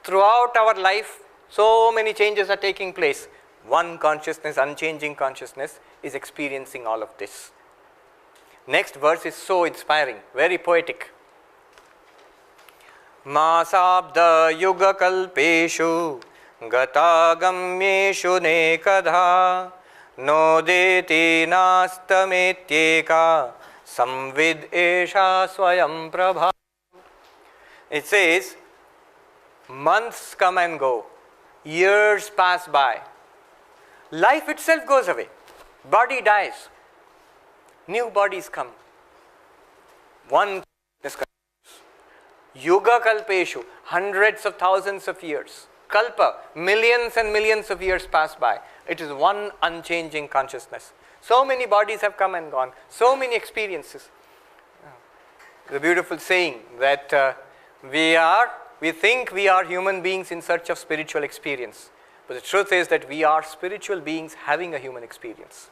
Throughout our life, so many changes are taking place. One consciousness, unchanging consciousness, is experiencing all of this. Next verse is so inspiring, very poetic. Masabda yuga kalpeshu gatagamyeshu nekadha nodeti nastametyeka samvid esha swayam prabha. It says, months come and go, years pass by, Life itself goes away. Body dies. New bodies come. One is Yuga kalpeshu, hundreds of thousands of years. Kalpa, millions and millions of years pass by. It is one unchanging consciousness. So many bodies have come and gone. So many experiences. The beautiful saying that we think we are human beings in search of spiritual experience. But the truth is that we are spiritual beings having a human experience.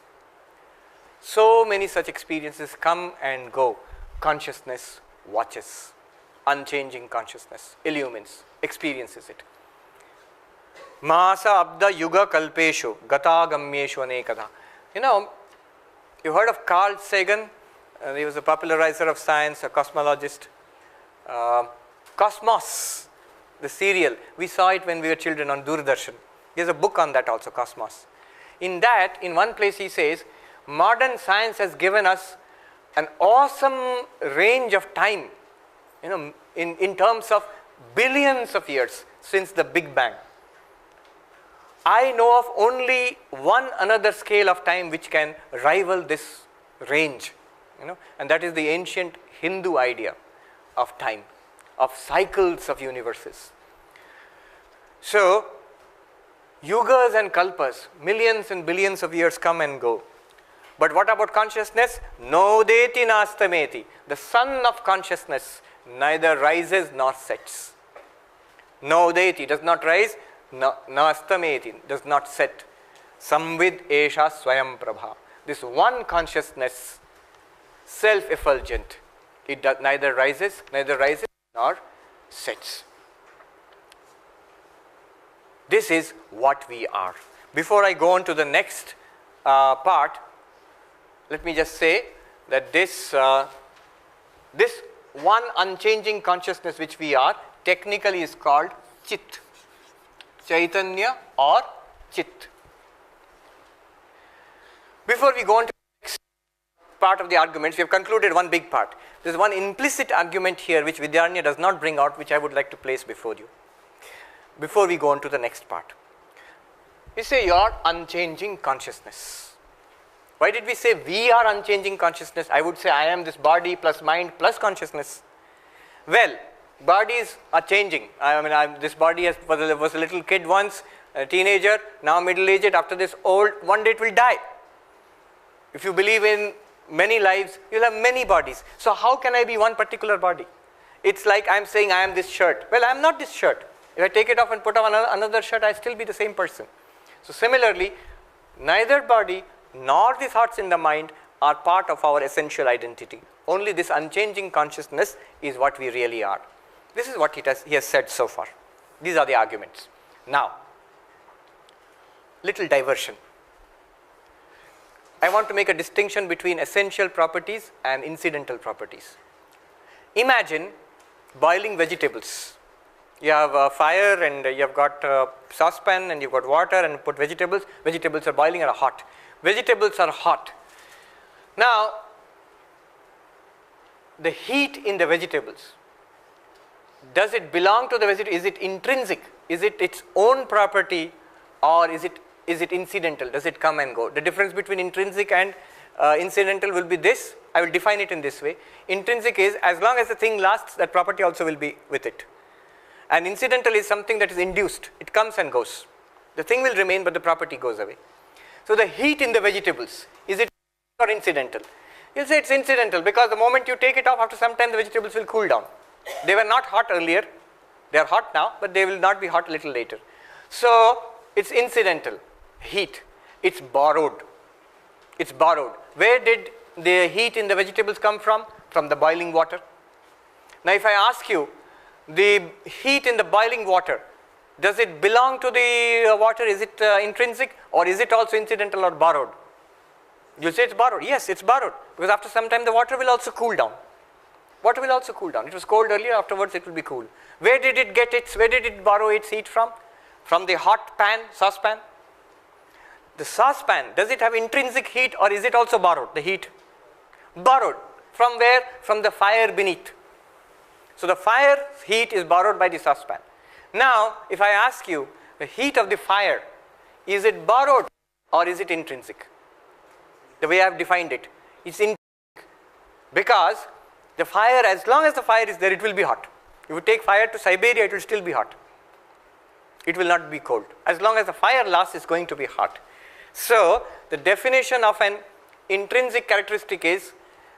So many such experiences come and go. Consciousness watches. Unchanging consciousness illumines, experiences it. Masa abda yuga kalpeshu gata gamyeshu anekada. You heard of Carl Sagan? He was a popularizer of science, a cosmologist. Cosmos, the serial, we saw it when we were children on Doordarshan. He has a book on that also, Cosmos. In that, in one place he says, modern science has given us an awesome range of time, in terms of billions of years since the Big Bang. I know of only one another scale of time which can rival this range, and that is the ancient Hindu idea of time, of cycles of universes. So, yugas and kalpas, millions and billions of years come and go. But what about consciousness? Nodeti nastameti. The sun of consciousness neither rises nor sets. Nodeti does not rise, nastameti does not set. Samvid esha swayam prabha. This one consciousness, self-effulgent, it neither rises nor sets. This is what we are. Before I go on to the next part, let me just say that this one unchanging consciousness which we are technically is called Chit, Chaitanya or Chit. Before we go on to the next part of the arguments, we have concluded one big part. There is one implicit argument here which Vidyaranya does not bring out, which I would like to place before you. Before we go on to the next part, we say your unchanging consciousness. Why did we say we are unchanging consciousness? I would say I am this body plus mind plus consciousness. Well, bodies are changing. This body was a little kid once, a teenager, now middle-aged, after this old, one day it will die. If you believe in many lives, you will have many bodies. So how can I be one particular body? It's like I am saying I am this shirt. Well, I am not this shirt. If I take it off and put on another shirt, I still be the same person. So similarly, neither body nor the thoughts in the mind are part of our essential identity. Only this unchanging consciousness is what we really are. This is what he has said so far. These are the arguments. Now, little diversion. I want to make a distinction between essential properties and incidental properties. Imagine boiling vegetables. You have a fire and you have got a saucepan and you have got water and put vegetables. Vegetables are boiling and are hot. Vegetables are hot. Now, the heat in the vegetables, does it belong to the vegetable? Is it intrinsic? Is it its own property, or is it incidental? Does it come and go? The difference between intrinsic and incidental will be this. I will define it in this way. Intrinsic is as long as the thing lasts, that property also will be with it. And incidental is something that is induced. It comes and goes. The thing will remain, but the property goes away. So the heat in the vegetables, is it or incidental? You'll say it's incidental because the moment you take it off, after some time the vegetables will cool down. They were not hot earlier. They are hot now, but they will not be hot a little later. So it's incidental heat. It's borrowed. It's borrowed. Where did the heat in the vegetables come from? From the boiling water. Now if I ask you, the heat in the boiling water, does it belong to the water? Is it intrinsic, or is it also incidental or borrowed? You say it's borrowed. Yes, it's borrowed, because after some time the water will also cool down. Water will also cool down. It was cold earlier, afterwards it will be cool. Where did it borrow its heat from? From the hot pan, saucepan. The saucepan, does it have intrinsic heat, or is it also borrowed, the heat? Borrowed. From where? From the fire beneath. So the fire heat is borrowed by the saucepan. Now, if I ask you, the heat of the fire, is it borrowed or is it intrinsic? The way I have defined it, it's intrinsic because the fire, as long as the fire is there, it will be hot. If you take fire to Siberia, it will still be hot. It will not be cold. As long as the fire lasts, it's going to be hot. So, the definition of an intrinsic characteristic is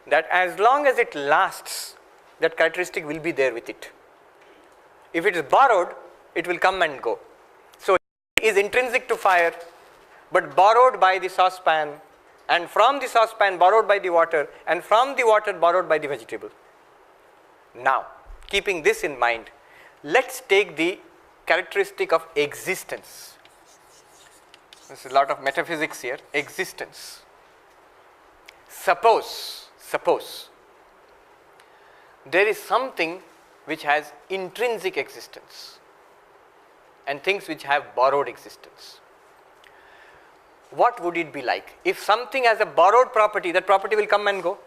that as long as it lasts, that characteristic will be there with it. If it is borrowed, it will come and go. So, it is intrinsic to fire, but borrowed by the saucepan, and from the saucepan borrowed by the water, and from the water borrowed by the vegetable. Now, keeping this in mind, let's take the characteristic of existence. There's a lot of metaphysics here. Existence. Suppose there is something which has intrinsic existence and things which have borrowed existence. What would it be like? If something has a borrowed property, that property will come and go.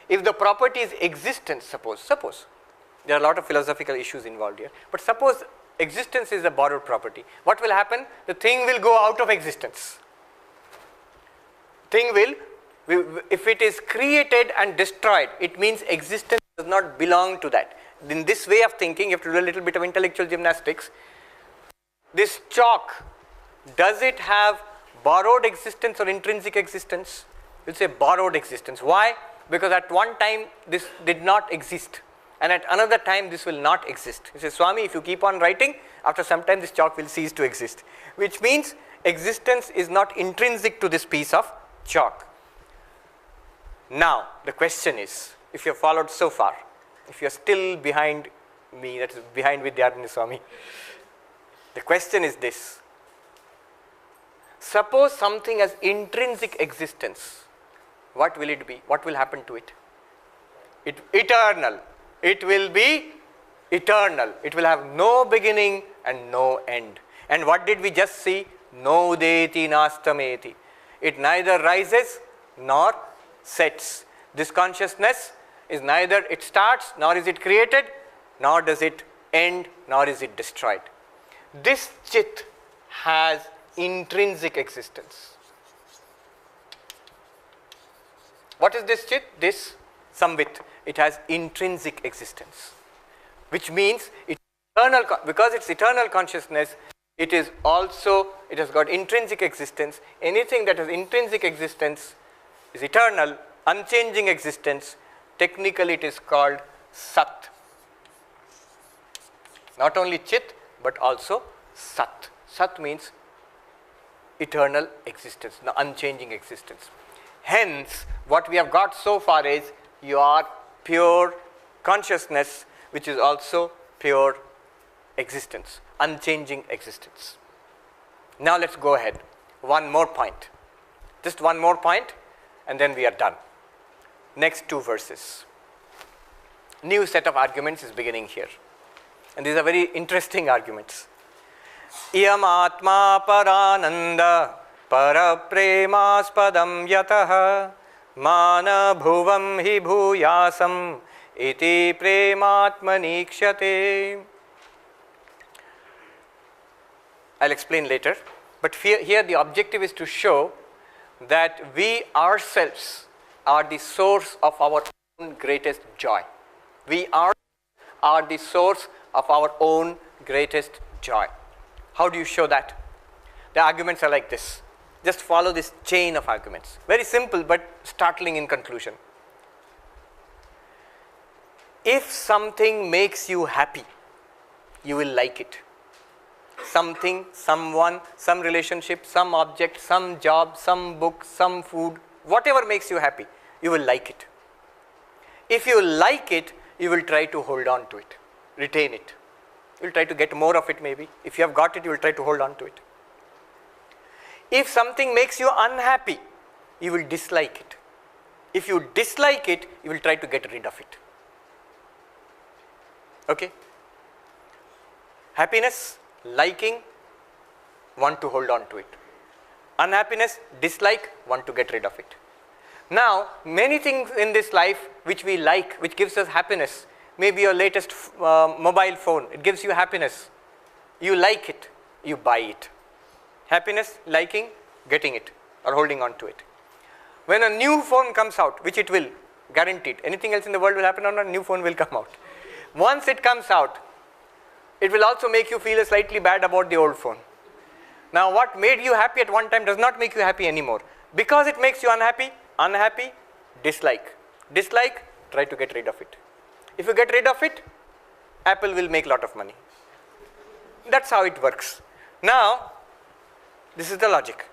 If the property is existence, suppose, there are a lot of philosophical issues involved here, but suppose existence is a borrowed property, what will happen? The thing will go out of existence. Thing will, if it is created and destroyed, it means existence does not belong to that. In this way of thinking, you have to do a little bit of intellectual gymnastics. This chalk, does it have borrowed existence or intrinsic existence? You will say borrowed existence. Why? Because at one time this did not exist, and at another time this will not exist. You say, Swami, if you keep on writing, after some time this chalk will cease to exist, which means existence is not intrinsic to this piece of chalk. Now, the question is, if you have followed so far, if you are still behind me, that is behind Vidyarthini Swami, the question is this: suppose something has intrinsic existence, what will it be? What will happen to it? Eternal. It will be eternal. It will have no beginning and no end. And what did we just see? No deti nastameti. It neither rises nor sets. This consciousness is neither it starts, nor is it created, nor does it end, nor is it destroyed. This chit has intrinsic existence. What is this chit? This samvit. It has intrinsic existence, which means it's eternal, because it's eternal consciousness, it is also, it has got intrinsic existence. Anything that has intrinsic existence is eternal, unchanging existence. Technically it is called sat. Not only chit, but also sat. Sat means eternal existence, the unchanging existence. Hence, what we have got so far is your pure consciousness, which is also pure existence, unchanging existence. Now let's go ahead. One more point. Just one more point, and then we are done. Next two verses. New set of arguments is beginning here. And these are very interesting arguments. Iyam atma parananda parapremaspadam yataha mana bhuvam hi bhuyasam iti prematmanikshate. I'll explain later, but here the objective is to show that we ourselves are the source of our own greatest joy. We are the source of our own greatest joy. How do you show that? The arguments are like this. Just follow this chain of arguments. Very simple but startling in conclusion. If something makes you happy, you will like it. Something, someone, some relationship, some object, some job, some book, some food, whatever makes you happy, you will like it. If you like it, you will try to hold on to it, retain it. You will try to get more of it maybe. If you have got it, you will try to hold on to it. If something makes you unhappy, you will dislike it. If you dislike it, you will try to get rid of it. Okay? Happiness, liking, want to hold on to it. Unhappiness, dislike, want to get rid of it. Now, many things in this life which we like, which gives us happiness, maybe your latest mobile phone, it gives you happiness. You like it, you buy it. Happiness, liking, getting it. or holding on to it. When a new phone comes out, which it will, guaranteed, anything else in the world will happen or not, a new phone will come out. Once it comes out, it will also make you feel slightly bad about the old phone. Now what made you happy at one time does not make you happy anymore. Because it makes you unhappy, dislike. Dislike, try to get rid of it. If you get rid of it, Apple will make a lot of money. That's how it works. Now, this is the logic.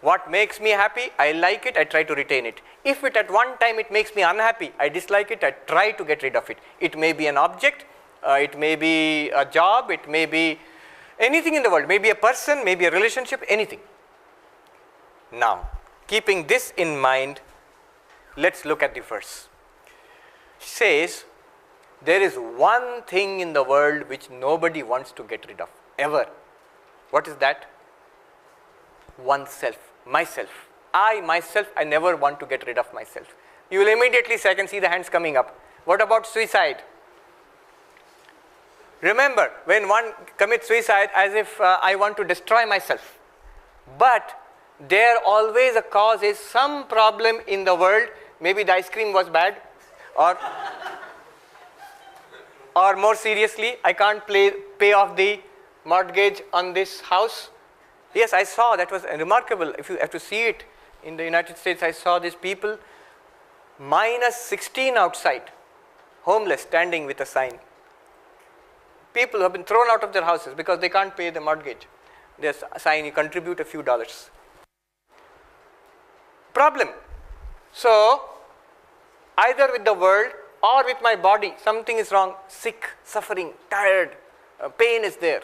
What makes me happy, I like it, I try to retain it. If it at one time it makes me unhappy, I dislike it, I try to get rid of it. It may be an object, it may be a job, it may be anything in the world, maybe a person, maybe a relationship, anything. Now, keeping this in mind, let's look at the verse. It says, there is one thing in the world which nobody wants to get rid of, ever. What is that? Oneself, myself. I, myself, I never want to get rid of myself. You will immediately say, I can see the hands coming up. What about suicide? Remember, when one commits suicide, as if I want to destroy myself. But there always a cause is some problem in the world. Maybe the ice cream was bad, or more seriously, I can't pay off the mortgage on this house. Yes, I saw, that was remarkable. If you have to see it in the United States, I saw these people -16 outside, homeless, standing with a sign. People who have been thrown out of their houses because they can't pay the mortgage. There's a sign, you contribute a few dollars. Problem. So, either with the world or with my body, something is wrong, sick, suffering, tired, pain is there.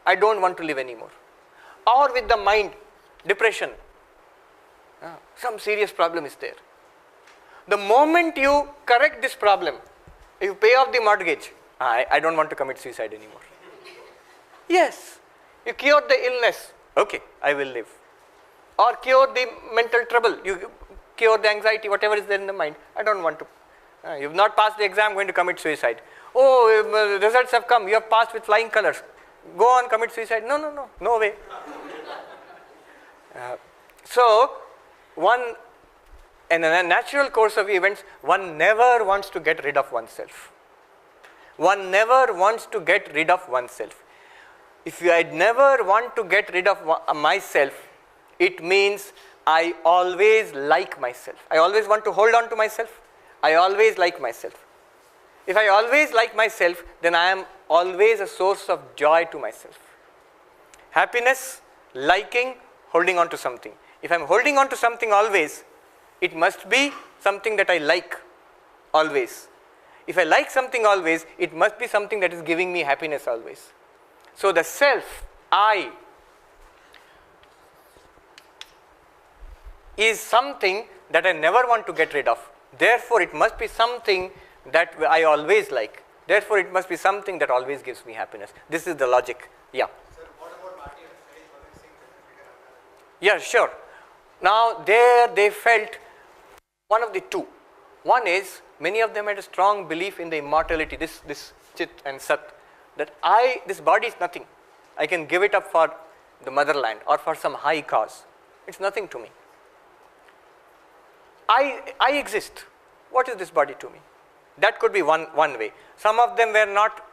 I don't want to live anymore. Or with the mind, depression, some serious problem is there. The moment you correct this problem, you pay off the mortgage, I don't want to commit suicide anymore. Yes, you cure the illness, okay, I will live. Or cure the mental trouble, you cure the anxiety, whatever is there in the mind, I don't want to. You've not passed the exam, going to commit suicide. Oh, results have come, you have passed with flying colors. Go on, commit suicide. No way. So, in a natural course of events, one never wants to get rid of oneself. One never wants to get rid of oneself. If I never want to get rid of myself, it means I always like myself. I always want to hold on to myself. I always like myself. If I always like myself, then I am always a source of joy to myself. Happiness, liking, holding on to something. If I am holding on to something always, it must be something that I like always. If I like something always, it must be something that is giving me happiness always. So the self, I, is something that I never want to get rid of. Therefore, it must be something that I always like. Therefore, it must be something that always gives me happiness. This is the logic. Yeah. Sir, what about Marty and Freddy? Yeah, sure. Now, there they felt one of the two. One is, many of them had a strong belief in the immortality, this Chit and Sat, that this body is nothing. I can give it up for the motherland or for some high cause. It's nothing to me. I exist. What is this body to me? That could be one way. Some of them were not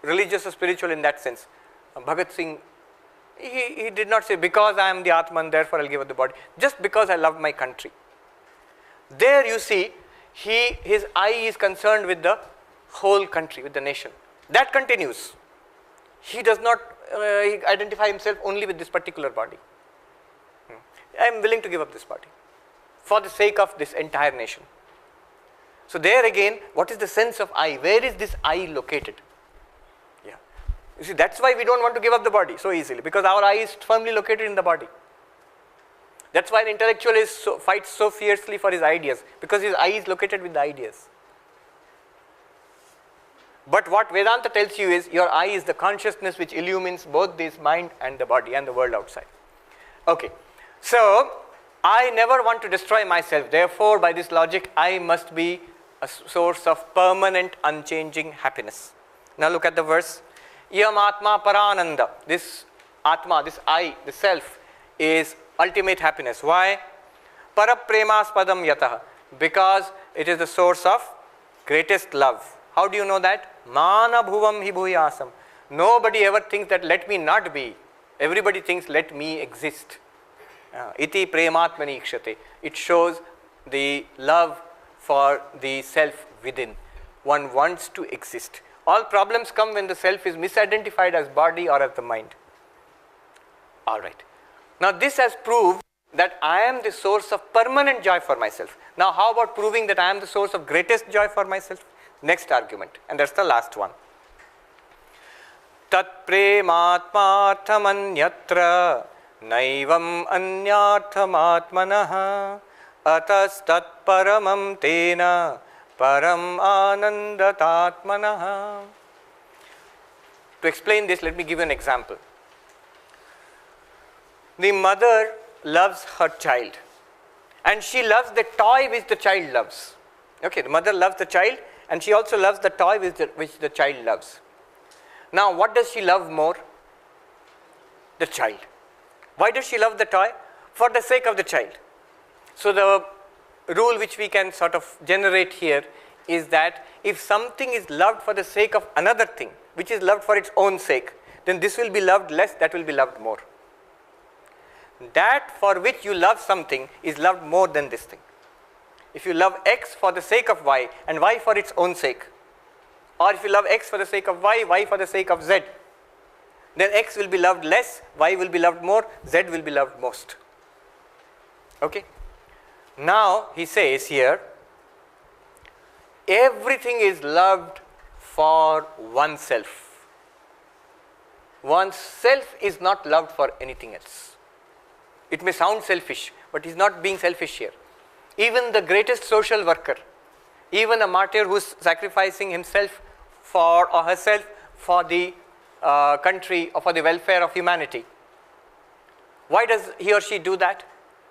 religious or spiritual in that sense. Bhagat Singh, he did not say, because I am the Atman, therefore I'll give up the body. Just because I love my country. There you see, his I is concerned with the whole country, with the nation. That continues. He does not identify himself only with this particular body. I am willing to give up this body for the sake of this entire nation. So there again, what is the sense of I? Where is this I located? Yeah. You see, that's why we don't want to give up the body so easily, because our I is firmly located in the body. That's why an intellectual fights so fiercely for his ideas, because his I is located with the ideas. But what Vedanta tells you is, your I is the consciousness which illumines both this mind and the body and the world outside. Okay. So, I never want to destroy myself. Therefore, by this logic, I must be a source of permanent, unchanging happiness. Now look at the verse. Iyam Atma Parananda. This Atma, this I, the self, is ultimate happiness. Why? Parapremaspadam yatah, because it is the source of greatest love. How do you know that? Mana bhuvam hi bhuyasam. Nobody ever thinks that let me not be. Everybody thinks let me exist. Iti prematmani ikshate. It shows the love for the self within. One wants to exist. All problems come when the self is misidentified as body or as the mind. Alright. Now this has proved that I am the source of permanent joy for myself. Now how about proving that I am the source of greatest joy for myself? Next argument, and that's the last one. Tat prematmarthamanyatra naivam anyarthamatmanah atas tat paramam tena param anandatatmanah. To explain this, let me give you an example. The mother loves her child, and she loves the toy which the child loves. Okay, the mother loves the child, and she also loves the toy which the child loves. Now, what does she love more? The child. Why does she love the toy? For the sake of the child. So, the rule which we can sort of generate here is that if something is loved for the sake of another thing, which is loved for its own sake, then this will be loved less, that will be loved more. That for which you love something is loved more than this thing. If you love X for the sake of Y and Y for its own sake, or if you love X for the sake of Y, Y for the sake of Z, then X will be loved less, Y will be loved more, Z will be loved most. Okay? Now he says here, everything is loved for oneself. Oneself is not loved for anything else. It may sound selfish, but he's not being selfish here. Even the greatest social worker, even a martyr who's sacrificing himself for or herself for the country or for the welfare of humanity. Why does he or she do that?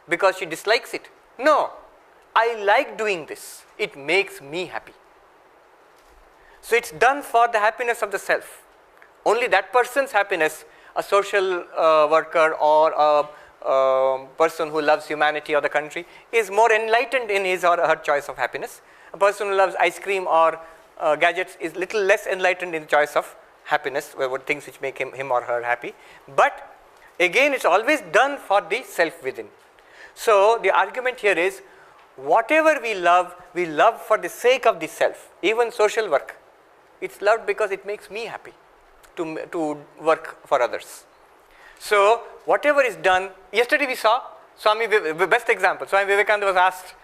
Because she dislikes it? No. I like doing this. It makes me happy. So it's done for the happiness of the self. Only that person's happiness, a social worker or a person who loves humanity or the country, is more enlightened in his or her choice of happiness. A person who loves ice cream or gadgets is little less enlightened in the choice of happiness, things which make him or her happy. But again, it's always done for the self within. So the argument here is, whatever we love for the sake of the self. Even social work, it's loved because it makes me happy to work for others. So whatever is done, yesterday we saw Swami, best example, Swami Vivekananda was asked,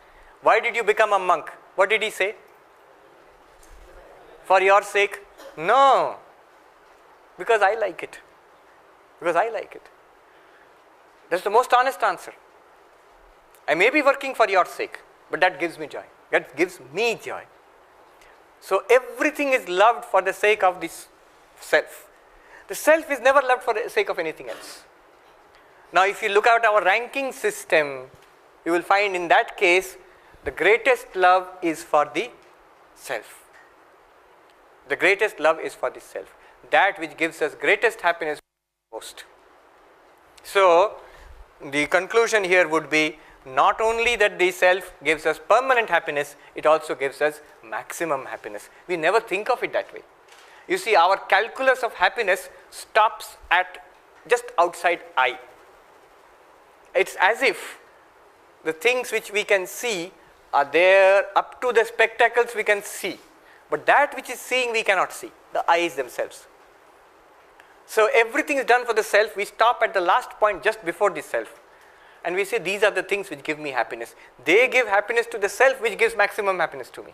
why did you become a monk? What did he say? For your sake? No, because I like it. Because I like it. That's the most honest answer. I may be working for your sake, but that gives me joy. That gives me joy. So everything is loved for the sake of this self. The self is never loved for the sake of anything else. Now if you look at our ranking system, you will find in that case, the greatest love is for the self. The greatest love is for the self. That which gives us greatest happiness most. So the conclusion here would be, not only that the self gives us permanent happiness, it also gives us maximum happiness. We never think of it that way. You see, our calculus of happiness stops at just outside I. It's as if the things which we can see are there up to the spectacles we can see, but that which is seeing we cannot see, the eyes themselves. So everything is done for the self. We stop at the last point just before the self, and we say these are the things which give me happiness. They give happiness to the self, which gives maximum happiness to me.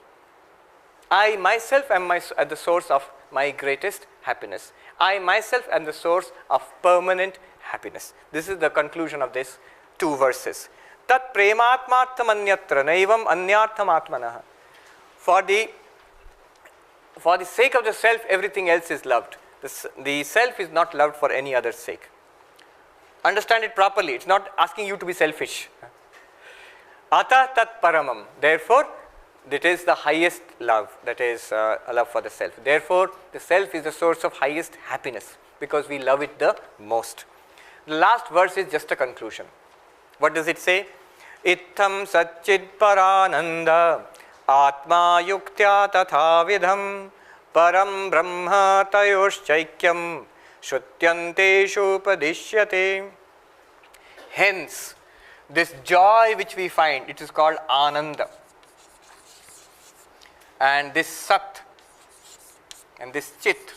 I myself am at the source of my greatest happiness. I myself am the source of permanent happiness. This is the conclusion of these two verses. Tat prematmartham anyatra naivam anyartham atmanah. For the sake of the self, everything else is loved. The self is not loved for any other sake. Understand it properly. It's not asking you to be selfish. Ata tat paramam. Therefore, it is the highest love, that is a love for the self. Therefore, the self is the source of highest happiness because we love it the most. The last verse is just a conclusion. What does it say? Itham satchid parananda atma yuktya tatha vidham param brahma tayoshchaikyam shrutyanteshu upadishyate. Hence, this joy which we find, it is called Ananda. And this Sat and this Chit,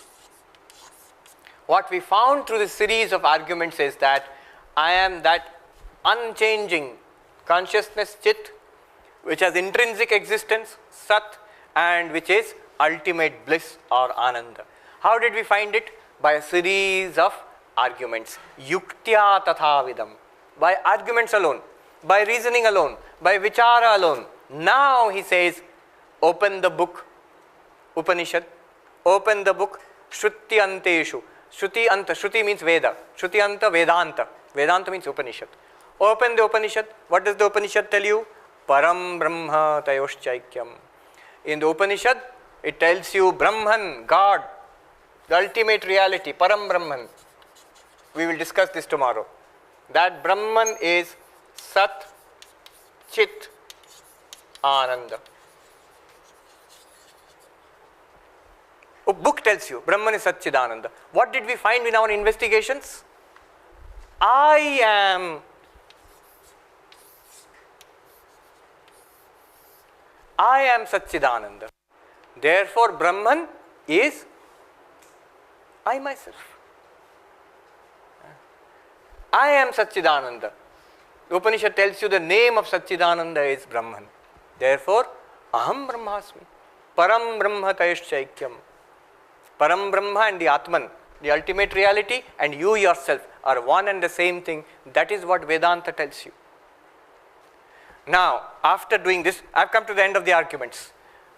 what we found through this series of arguments is that I am that unchanging consciousness Chit, which has intrinsic existence, Sat, and which is ultimate bliss or Ananda. How did we find it? By a series of arguments. Yuktya tatha vidam. By arguments alone, by reasoning alone, by vichara alone. Now he says, open the book, Upanishad, open the book, Shruti Anteshu. Shruti Anta, Shruti means Veda, Shruti Anta Vedanta. Vedanta means Upanishad. Open the Upanishad. What does the Upanishad tell you? Param Brahma Tayoshchaikyam. In the Upanishad, it tells you Brahman, God, the ultimate reality, Param Brahman. We will discuss this tomorrow. That Brahman is Sat, Chit, Ananda. A book tells you Brahman is Sat, Chit, Ananda. What did we find in our investigations? I am Satchidananda. Therefore, Brahman is I myself. I am Satchidananda. The Upanishad tells you the name of Satchidananda is Brahman. Therefore, Aham Brahmasmi. Param Brahma Tayoshchaikyam. Param Brahma and the Atman, the ultimate reality, and you yourself are one and the same thing. That is what Vedanta tells you. Now, after doing this, I have come to the end of the arguments.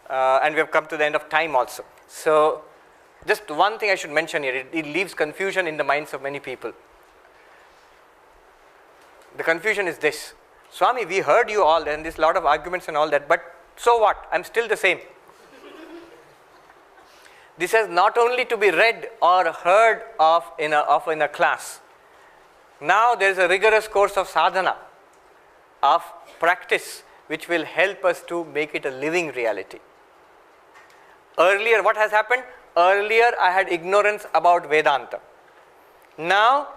And we have come to the end of time also. So, just one thing I should mention here, it leaves confusion in the minds of many people. The confusion is this: Swami, we heard you all and there's a lot of arguments and all that, but so what? I'm still the same. This has not only to be read or heard of in a class. Now there is a rigorous course of sadhana, of practice, which will help us to make it a living reality. Earlier, what has happened? Earlier, I had ignorance about Vedanta. Now,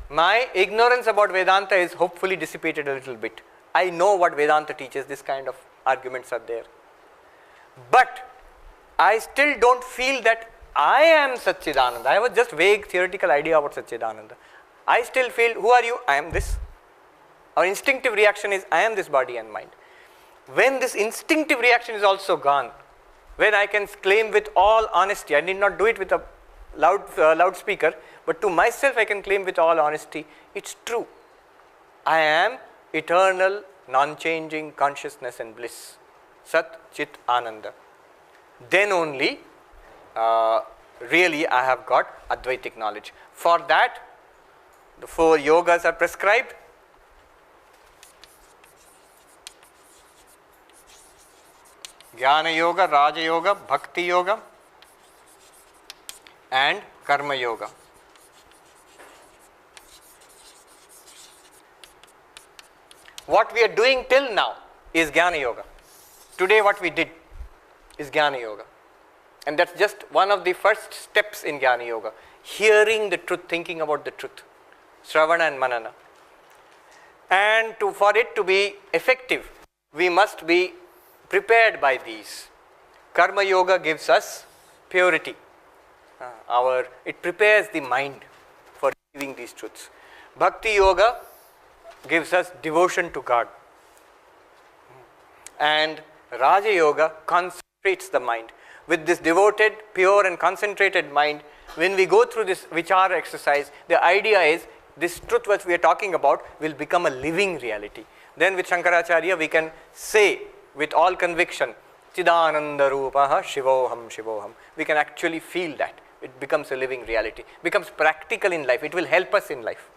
my ignorance about Vedanta is hopefully dissipated a little bit. I know what Vedanta teaches, this kind of arguments are there. But I still don't feel that I am Satchidananda. I have a just vague theoretical idea about Satchidananda. I still feel, who are you? I am this. Our instinctive reaction is, I am this body and mind. When this instinctive reaction is also gone, when I can claim with all honesty, I need not do it with a loudspeaker, but to myself I can claim with all honesty, it's true. I am eternal, non-changing consciousness and bliss. Sat, Chit, Ananda. Then only, really I have got Advaitic knowledge. For that, the 4 yogas are prescribed. Jnana Yoga, Raja Yoga, Bhakti Yoga, and Karma Yoga. What we are doing till now is Jnana Yoga. Today what we did is Jnana Yoga. And that's just one of the first steps in Jnana Yoga. Hearing the truth, thinking about the truth. Shravana and Manana. And for it to be effective, we must be prepared by these. Karma Yoga gives us purity. It prepares the mind for receiving these truths. Bhakti Yoga gives us devotion to God. And Raja Yoga concentrates the mind. With this devoted, pure and concentrated mind, when we go through this vichara exercise, the idea is this truth which we are talking about will become a living reality. Then with Shankaracharya we can say with all conviction, Chidananda Rupaha Shivoham Shivoham. We can actually feel that. It becomes a living reality, becomes practical in life. It will help us in life.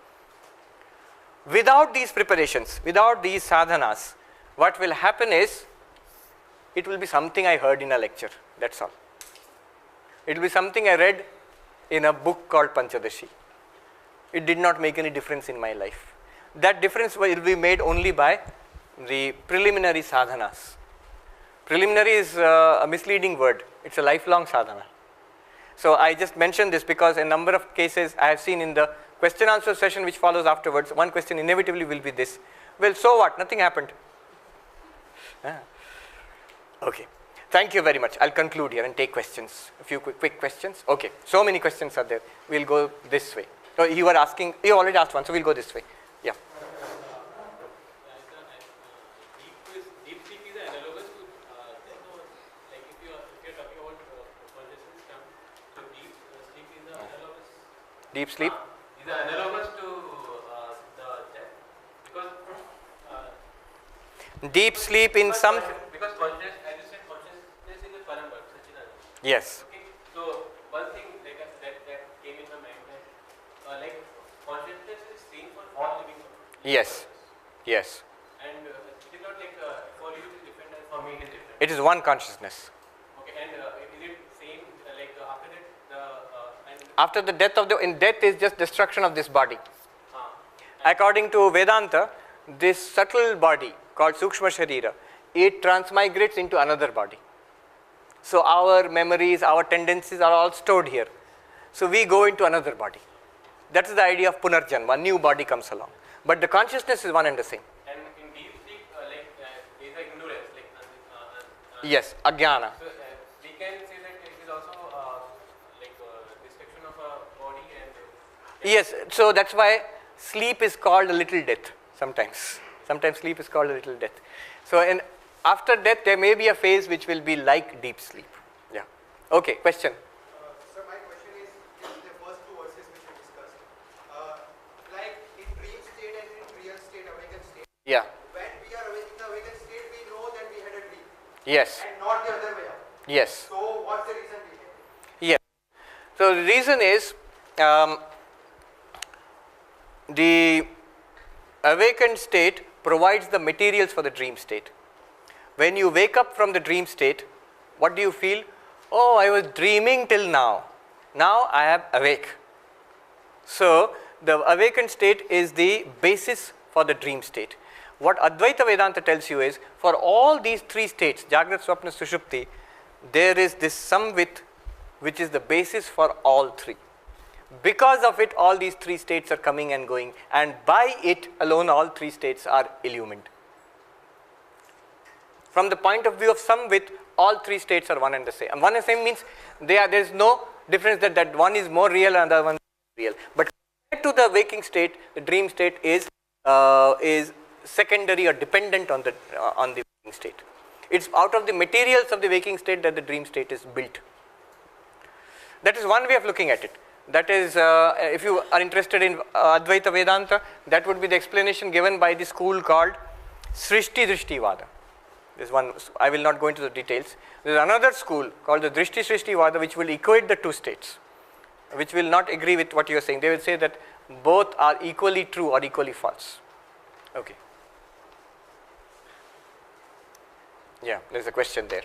Without these preparations, without these sadhanas, what will happen is, it will be something I heard in a lecture, that's all. It will be something I read in a book called Panchadasi. It did not make any difference in my life. That difference will be made only by the preliminary sadhanas. Preliminary is a misleading word. It's a lifelong sadhana. So I just mentioned this because a number of cases I have seen in the question answer session which follows afterwards, one question inevitably will be this. Well, so what? Nothing happened. Okay. Thank you very much. I'll conclude here and take questions. A few quick questions. Okay. So many questions are there. We'll go this way. So you were asking, you already asked one, so we'll go this way. Yeah. Deep sleep is analogous to like if you're talking about consciousness term, so deep sleep is analogous. Deep sleep? Is analogous to the death because deep sleep in some. Because conscious, as you said, consciousness is a Parambar, Sachidananda. Yes. Okay. So one thing like that came in my mind that like consciousness is same for all living beings. Yes. Yes. And it is not like for you it is different and for me it is different. It is one consciousness. Okay. And is it same like after that After the death of in death is just destruction of this body. According to Vedanta, this subtle body called Sukshma Sharira, it transmigrates into another body. So our memories, our tendencies are all stored here. So we go into another body. That is the idea of Punarjanma, a new body comes along. But the consciousness is one and the same. And in deep sleep, there is ignorance, Yes, Ajnana. So we can say that it is also destruction of a body and. Yes, so that's why sleep is called a little death sometimes. Sometimes sleep is called a little death. So after death, there may be a phase which will be like deep sleep. Yeah. Okay, question. Sir, my question is the first two verses which we discussed. Like in dream state and in real state, awakened state. Yeah. When we are in the awakened state, we know that we had a dream. Yes. And not the other way up. Yes. So what's the reason behind it? Yes. So the reason is the awakened state provides the materials for the dream state. When you wake up from the dream state, what do you feel? Oh, I was dreaming till now. Now I am awake. So the awakened state is the basis for the dream state. What Advaita Vedanta tells you is, for all these three states, Jagrat, Swapna, Sushupti, there is this samvit which is the basis for all three. Because of it, all these three states are coming and going, and by it alone, all three states are illumined. From the point of view of samvit, all three states are one and the same. And one and the same means there is no difference that one is more real and the other one is real. But compared to the waking state, the dream state is secondary or dependent on the waking state. It's out of the materials of the waking state that the dream state is built. That is one way of looking at it. That is, if you are interested in Advaita Vedanta, that would be the explanation given by the school called Srishti Drishti Vada. This one, I will not go into the details. There is another school called the Drishti Srishti Vada which will equate the two states, which will not agree with what you are saying. They will say that both are equally true or equally false. Okay. Yeah, there is a question there.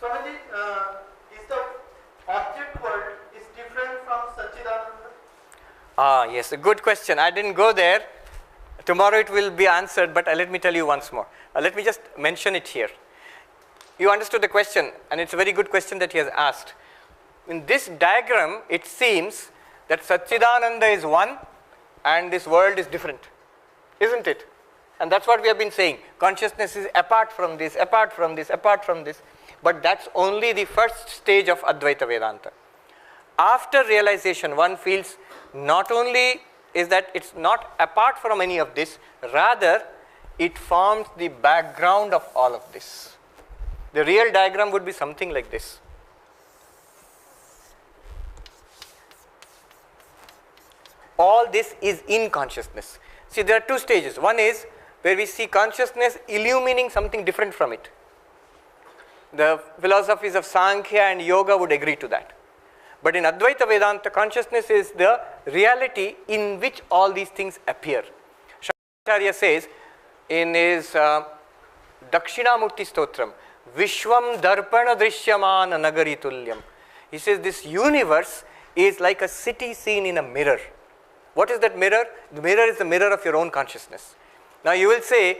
Swamiji, is the object world is different from Sachidananda? Ah, yes, a good question. I didn't go there. Tomorrow it will be answered, but let me tell you once more. Let me just mention it here. You understood the question, and it's a very good question that he has asked. In this diagram, it seems that Sachidananda is one and this world is different, isn't it? And that's what we have been saying. Consciousness is apart from this, apart from this, apart from this. But that's only the first stage of Advaita Vedanta. After realization, one feels not only is that it's not apart from any of this, rather it forms the background of all of this. The real diagram would be something like this. All this is in consciousness. See, there are two stages. One is where we see consciousness illumining something different from it. The philosophies of Sankhya and Yoga would agree to that. But in Advaita Vedanta, consciousness is the reality in which all these things appear. Shankaracharya says in his Dakshinamurti Stotram, Vishwam Darpana Drishyamana Nagari Tulyam. He says this universe is like a city seen in a mirror. What is that mirror? The mirror is the mirror of your own consciousness. Now you will say,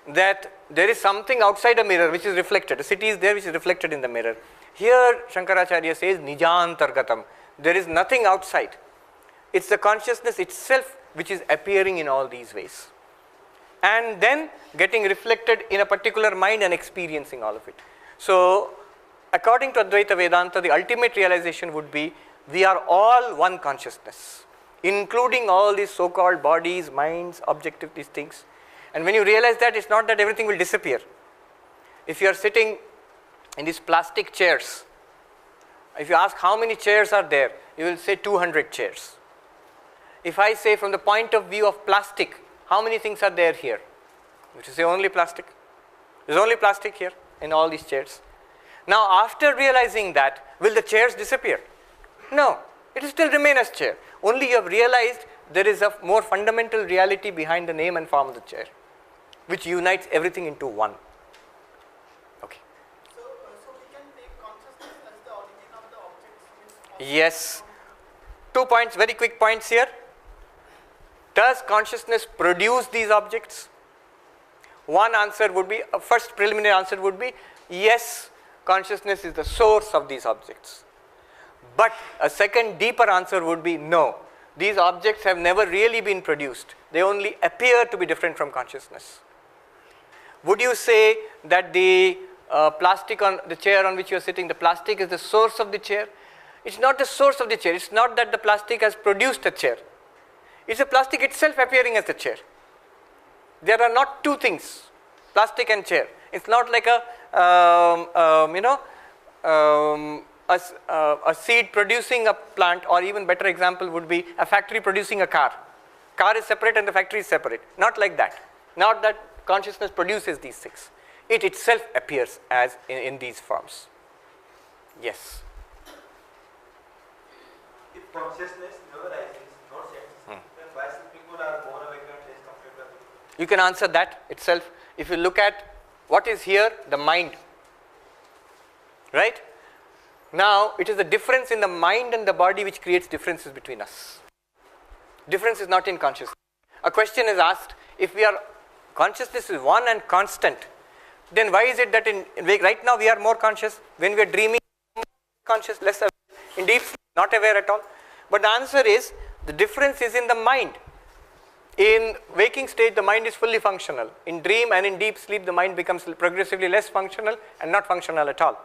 that there is something outside a mirror which is reflected. A city is there which is reflected in the mirror. Here Shankaracharya says Nijantargatam. There is nothing outside. It's the consciousness itself which is appearing in all these ways. And then getting reflected in a particular mind and experiencing all of it. So, according to Advaita Vedanta, the ultimate realization would be we are all one consciousness, including all these so-called bodies, minds, objective, these things. And when you realize that, it's not that everything will disappear. If you are sitting in these plastic chairs, if you ask how many chairs are there, you will say 200 chairs. If I say from the point of view of plastic, how many things are there here? Which is only plastic. There's only plastic here in all these chairs. Now, after realizing that, will the chairs disappear? No, it will still remain as chair. Only you have realized there is a more fundamental reality behind the name and form of the chair, which unites everything into one. Okay. So we can take consciousness as the origin of the objects. Yes. 2 points, very quick points here. Does consciousness produce these objects? One answer would be, a first preliminary answer would be, yes, consciousness is the source of these objects. But a second deeper answer would be, no, these objects have never really been produced. They only appear to be different from consciousness. Would you say that the plastic on the chair on which you are sitting, the plastic is the source of the chair? It's not the source of the chair. It's not that the plastic has produced a chair. It's the plastic itself appearing as the chair. There are not two things, plastic and chair. It's not like a seed producing a plant, or even better example would be a factory producing a car. Car is separate and the factory is separate. Not like that. Not that consciousness produces these things. It itself appears as in these forms. Yes. If consciousness never rises, not sets, then why some people are more awakened as compared to others? You can answer that itself. If you look at what is here, the mind. Right? Now, it is the difference in the mind and the body which creates differences between us. Difference is not in consciousness. A question is asked, if we are, consciousness is one and constant, then why is it that right now we are more conscious, when we are dreaming, conscious, less aware, in deep sleep, not aware at all? But the answer is, the difference is in the mind. In waking state, the mind is fully functional. In dream and in deep sleep, the mind becomes progressively less functional and not functional at all.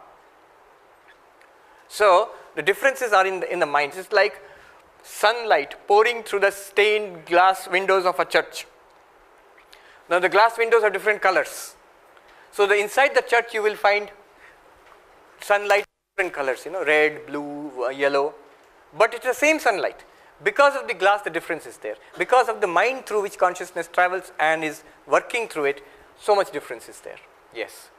So, the differences are in the mind. It's like sunlight pouring through the stained glass windows of a church. Now, the glass windows are different colors. So, inside the church you will find sunlight different colors, red, blue, yellow. But it's the same sunlight. Because of the glass, the difference is there. Because of the mind through which consciousness travels and is working through it, so much difference is there. Yes.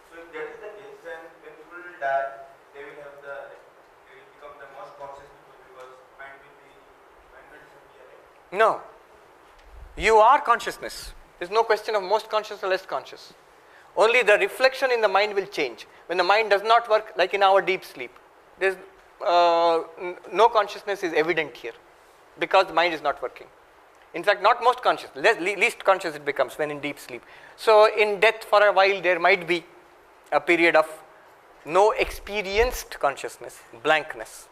So if that is the case, then when people will die, they will become the most conscious people because mind will disappear, right? No. You are consciousness. There's no question of most conscious or less conscious. Only the reflection in the mind will change. When the mind does not work, like in our deep sleep, there's no consciousness is evident here because the mind is not working. In fact, not most conscious, least conscious it becomes when in deep sleep. So, in death for a while there might be a period of no experienced consciousness, blankness.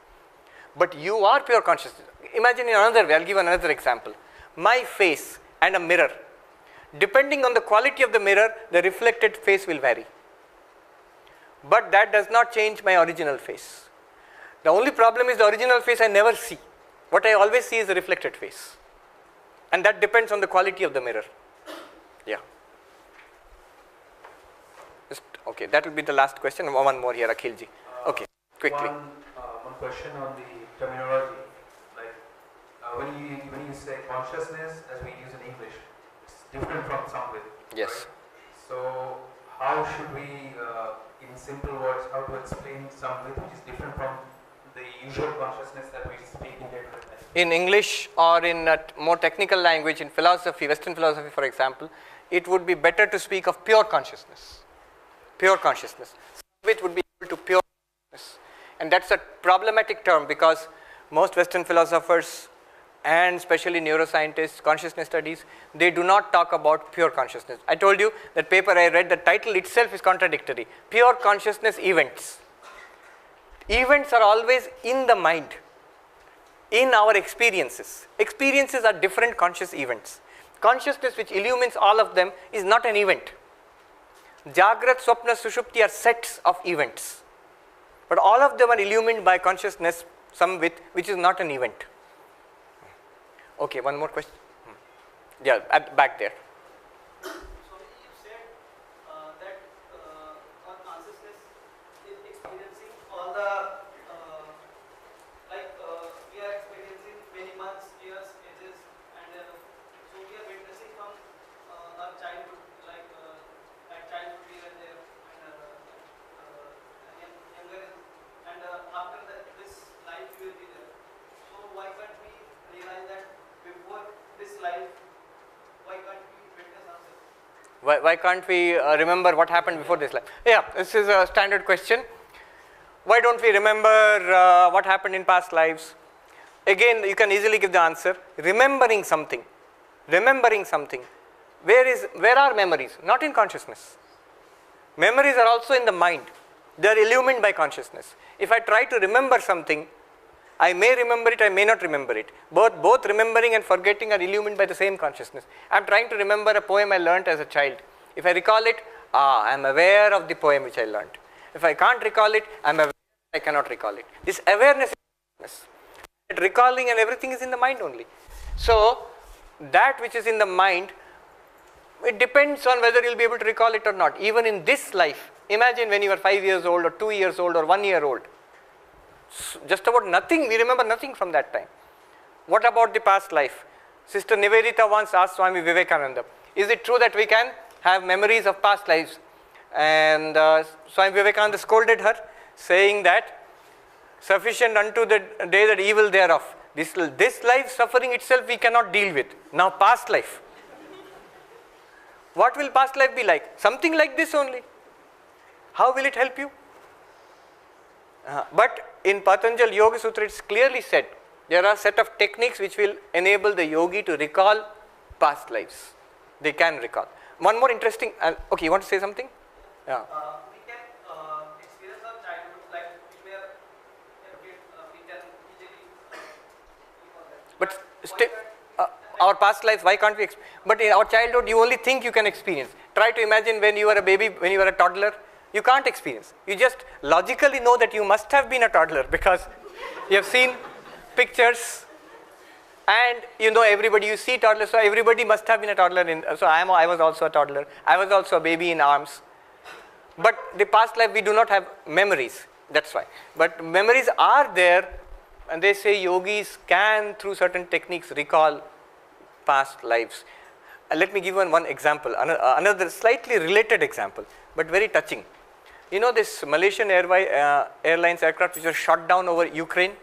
But you are pure consciousness. Imagine in another way, I'll give another example. My face and a mirror. Depending on the quality of the mirror, the reflected face will vary. But that does not change my original face. The only problem is the original face I never see. What I always see is the reflected face. And that depends on the quality of the mirror. Yeah. Okay, that will be the last question. One more here, Akhilji. Okay, quickly. One question on the terminology. Like when you say consciousness, as we use in English, it's different from samvit. Yes. Right? So how should we, in simple words, how to explain samvit, which is different from the usual consciousness that we speak in day-to-day life? In English or in a more technical language, in philosophy, Western philosophy for example, it would be better to speak of pure consciousness. Pure consciousness. Samvit would be equal to pure consciousness. And that's a problematic term because most Western philosophers and especially neuroscientists, consciousness studies, they do not talk about pure consciousness. I told you that paper I read, the title itself is contradictory. Pure consciousness events. Events are always in the mind, in our experiences. Experiences are different conscious events. Consciousness which illumines all of them is not an event. Jagrat, Swapna, Sushupti are sets of events. But all of them are illumined by consciousness, some with, which is not an event. Okay, one more question. Yeah, back there. So you said that our consciousness is experiencing all the we are experiencing many months, years, ages, and so we are witnessing from our childhood, at childhood we were there, and younger, and after this life we will be there. So why can't we realize that before this life, why can't we witness ourselves? Why can't we remember what happened before this life? Yeah, this is a standard question. Why don't we remember what happened in past lives? Again, you can easily give the answer. Remembering something. Where are memories? Not in consciousness. Memories are also in the mind. They are illumined by consciousness. If I try to remember something, I may remember it, I may not remember it. Both remembering and forgetting are illumined by the same consciousness. I am trying to remember a poem I learnt as a child. If I recall it, I am aware of the poem which I learnt. If I can't recall it, I am aware I cannot recall it. This awareness is consciousness. Recalling and everything is in the mind only. So, that which is in the mind, it depends on whether you will be able to recall it or not. Even in this life, imagine when you are 5 years old or 2 years old or 1 year old. Just about nothing, we remember nothing from that time. What about the past life? Sister Nivedita once asked Swami Vivekananda, is it true that we can have memories of past lives? And Swami Vivekananda scolded her, saying that sufficient unto the day that evil thereof. This life suffering itself we cannot deal with. Now past life. What will past life be like? Something like this only. How will it help you? But in Patanjali Yoga Sutra it's clearly said, there are a set of techniques which will enable the yogi to recall past lives. They can recall. One more interesting, okay, you want to say something? Yeah. We can experience our childhood like we were a kid, we can easily recall that. But still, our past lives, why can't we? But in our childhood, you only think you can experience. Try to imagine when you were a baby, when you were a toddler, you can't experience. You just logically know that you must have been a toddler because you have seen pictures and you know everybody, you see toddlers, so everybody must have been a toddler. So I was also a toddler. I was also a baby in arms. But the past life, we do not have memories. That's why. But memories are there, and they say yogis can, through certain techniques, recall past lives. Let me give one example, another slightly related example, but very touching. You know this Malaysian Airlines aircraft which was shot down over Ukraine?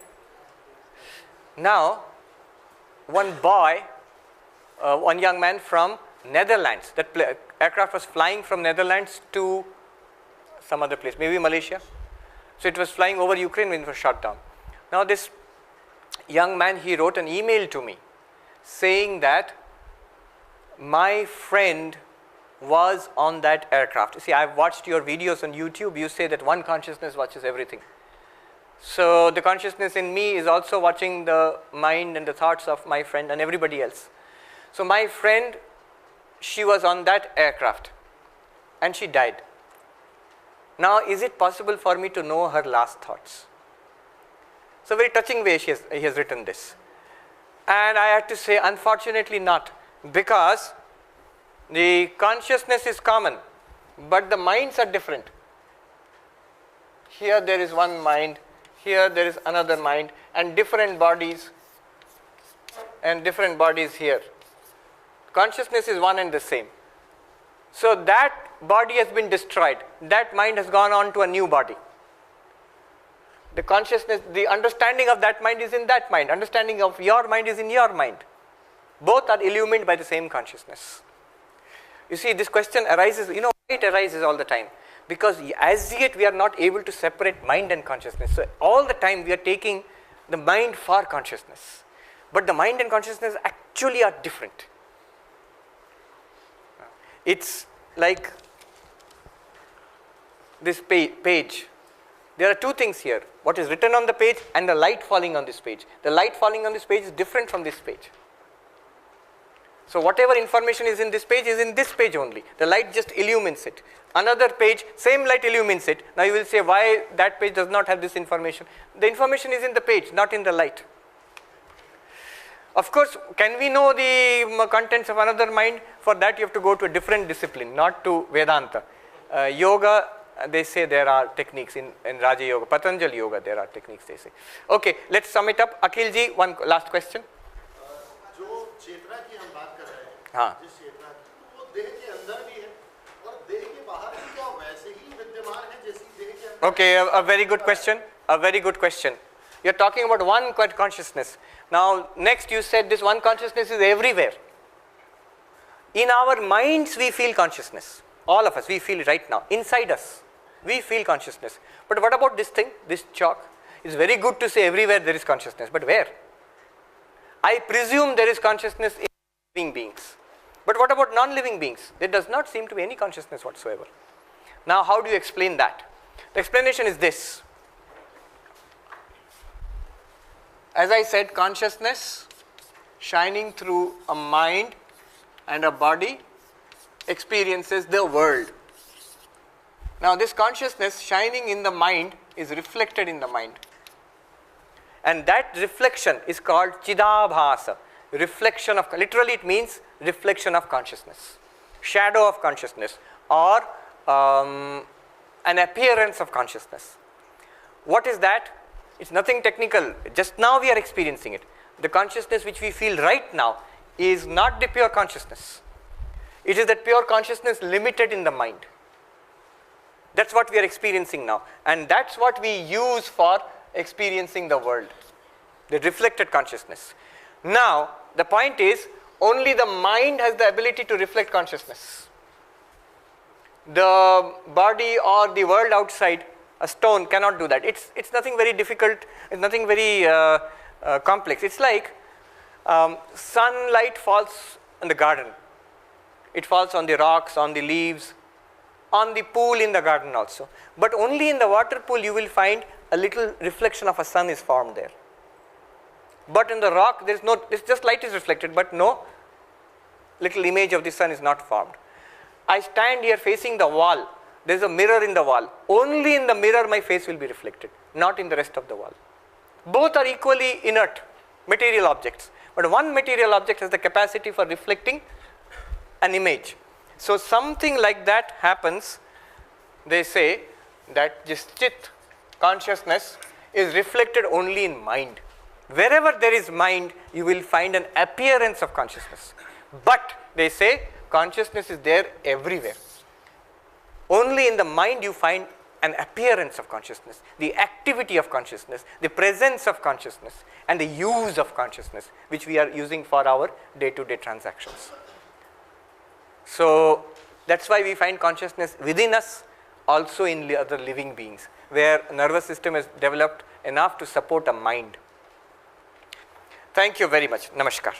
Now, one boy, one young man from Netherlands, that aircraft was flying from Netherlands to some other place, maybe Malaysia. So it was flying over Ukraine when it was shot down. Now this young man, he wrote an email to me saying that my friend was on that aircraft. You see, I've watched your videos on YouTube. You say that one consciousness watches everything. So the consciousness in me is also watching the mind and the thoughts of my friend and everybody else. So my friend, she was on that aircraft and she died. Now, is it possible for me to know her last thoughts? It's a very touching way he has written this. And I had to say, unfortunately not, because the consciousness is common, but the minds are different. Here there is one mind, here there is another mind, and different bodies here. Consciousness is one and the same. So that body has been destroyed. That mind has gone on to a new body. The consciousness, the understanding of that mind is in that mind. Understanding of your mind is in your mind. Both are illumined by the same consciousness. You see, this question arises, you know why it arises all the time? Because as yet we are not able to separate mind and consciousness. So all the time we are taking the mind for consciousness. But the mind and consciousness actually are different. It's like this page. There are two things here, what is written on the page and the light falling on this page. The light falling on this page is different from this page. So whatever information is in this page is in this page only. The light just illumines it. Another page, same light illumines it. Now you will say, why that page does not have this information? The information is in the page, not in the light. Of course, can we know the contents of another mind? For that you have to go to a different discipline, not to Vedanta. Yoga, they say there are techniques in Raja Yoga, Patanjali Yoga, there are techniques, they say. Okay, let's sum it up. Akhil ji, one last question. जो चेतना की हम बात कर रहे हैं, हाँ. जिस चेतना की, वो देह के अंदर भी है और देह के बाहर भी क्या वैसे ही विद्यमान है जैसी देह के अंदर. Okay, a very good question. A very good question. You are talking about one consciousness. Now, next you said this one consciousness is everywhere. In our minds, we feel consciousness. All of us, we feel it right now. Inside us, we feel consciousness. But what about this thing, this chalk? It's very good to say everywhere there is consciousness, but where? I presume there is consciousness in living beings. But what about non-living beings? There does not seem to be any consciousness whatsoever. Now, how do you explain that? The explanation is this. As I said, consciousness shining through a mind and a body experiences the world. Now, this consciousness shining in the mind is reflected in the mind. And that reflection is called Chidabhasa, reflection of, literally it means reflection of consciousness, shadow of consciousness, or an appearance of consciousness. What is that? It's nothing technical, just now we are experiencing it. The consciousness which we feel right now is not the pure consciousness. It is that pure consciousness limited in the mind. That's what we are experiencing now, and that's what we use for experiencing the world, the reflected consciousness. Now, the point is, only the mind has the ability to reflect consciousness. The body or the world outside, a stone, cannot do that. It's nothing very difficult, it's nothing very complex. It's like sunlight falls in the garden. It falls on the rocks, on the leaves, on the pool in the garden also. But only in the water pool you will find a little reflection of a sun is formed there. But in the rock there is no, it's just light is reflected, but no little image of the sun is not formed. I stand here facing the wall. There is a mirror in the wall. Only in the mirror my face will be reflected, not in the rest of the wall. Both are equally inert material objects, but one material object has the capacity for reflecting an image. So something like that happens. They say that this chit, consciousness, is reflected only in mind. Wherever there is mind, you will find an appearance of consciousness. But they say consciousness is there everywhere. Only in the mind you find an appearance of consciousness, the activity of consciousness, the presence of consciousness, and the use of consciousness, which we are using for our day-to-day transactions. So that's why we find consciousness within us, also in other living beings, where nervous system is developed enough to support a mind. Thank you very much. Namaskar.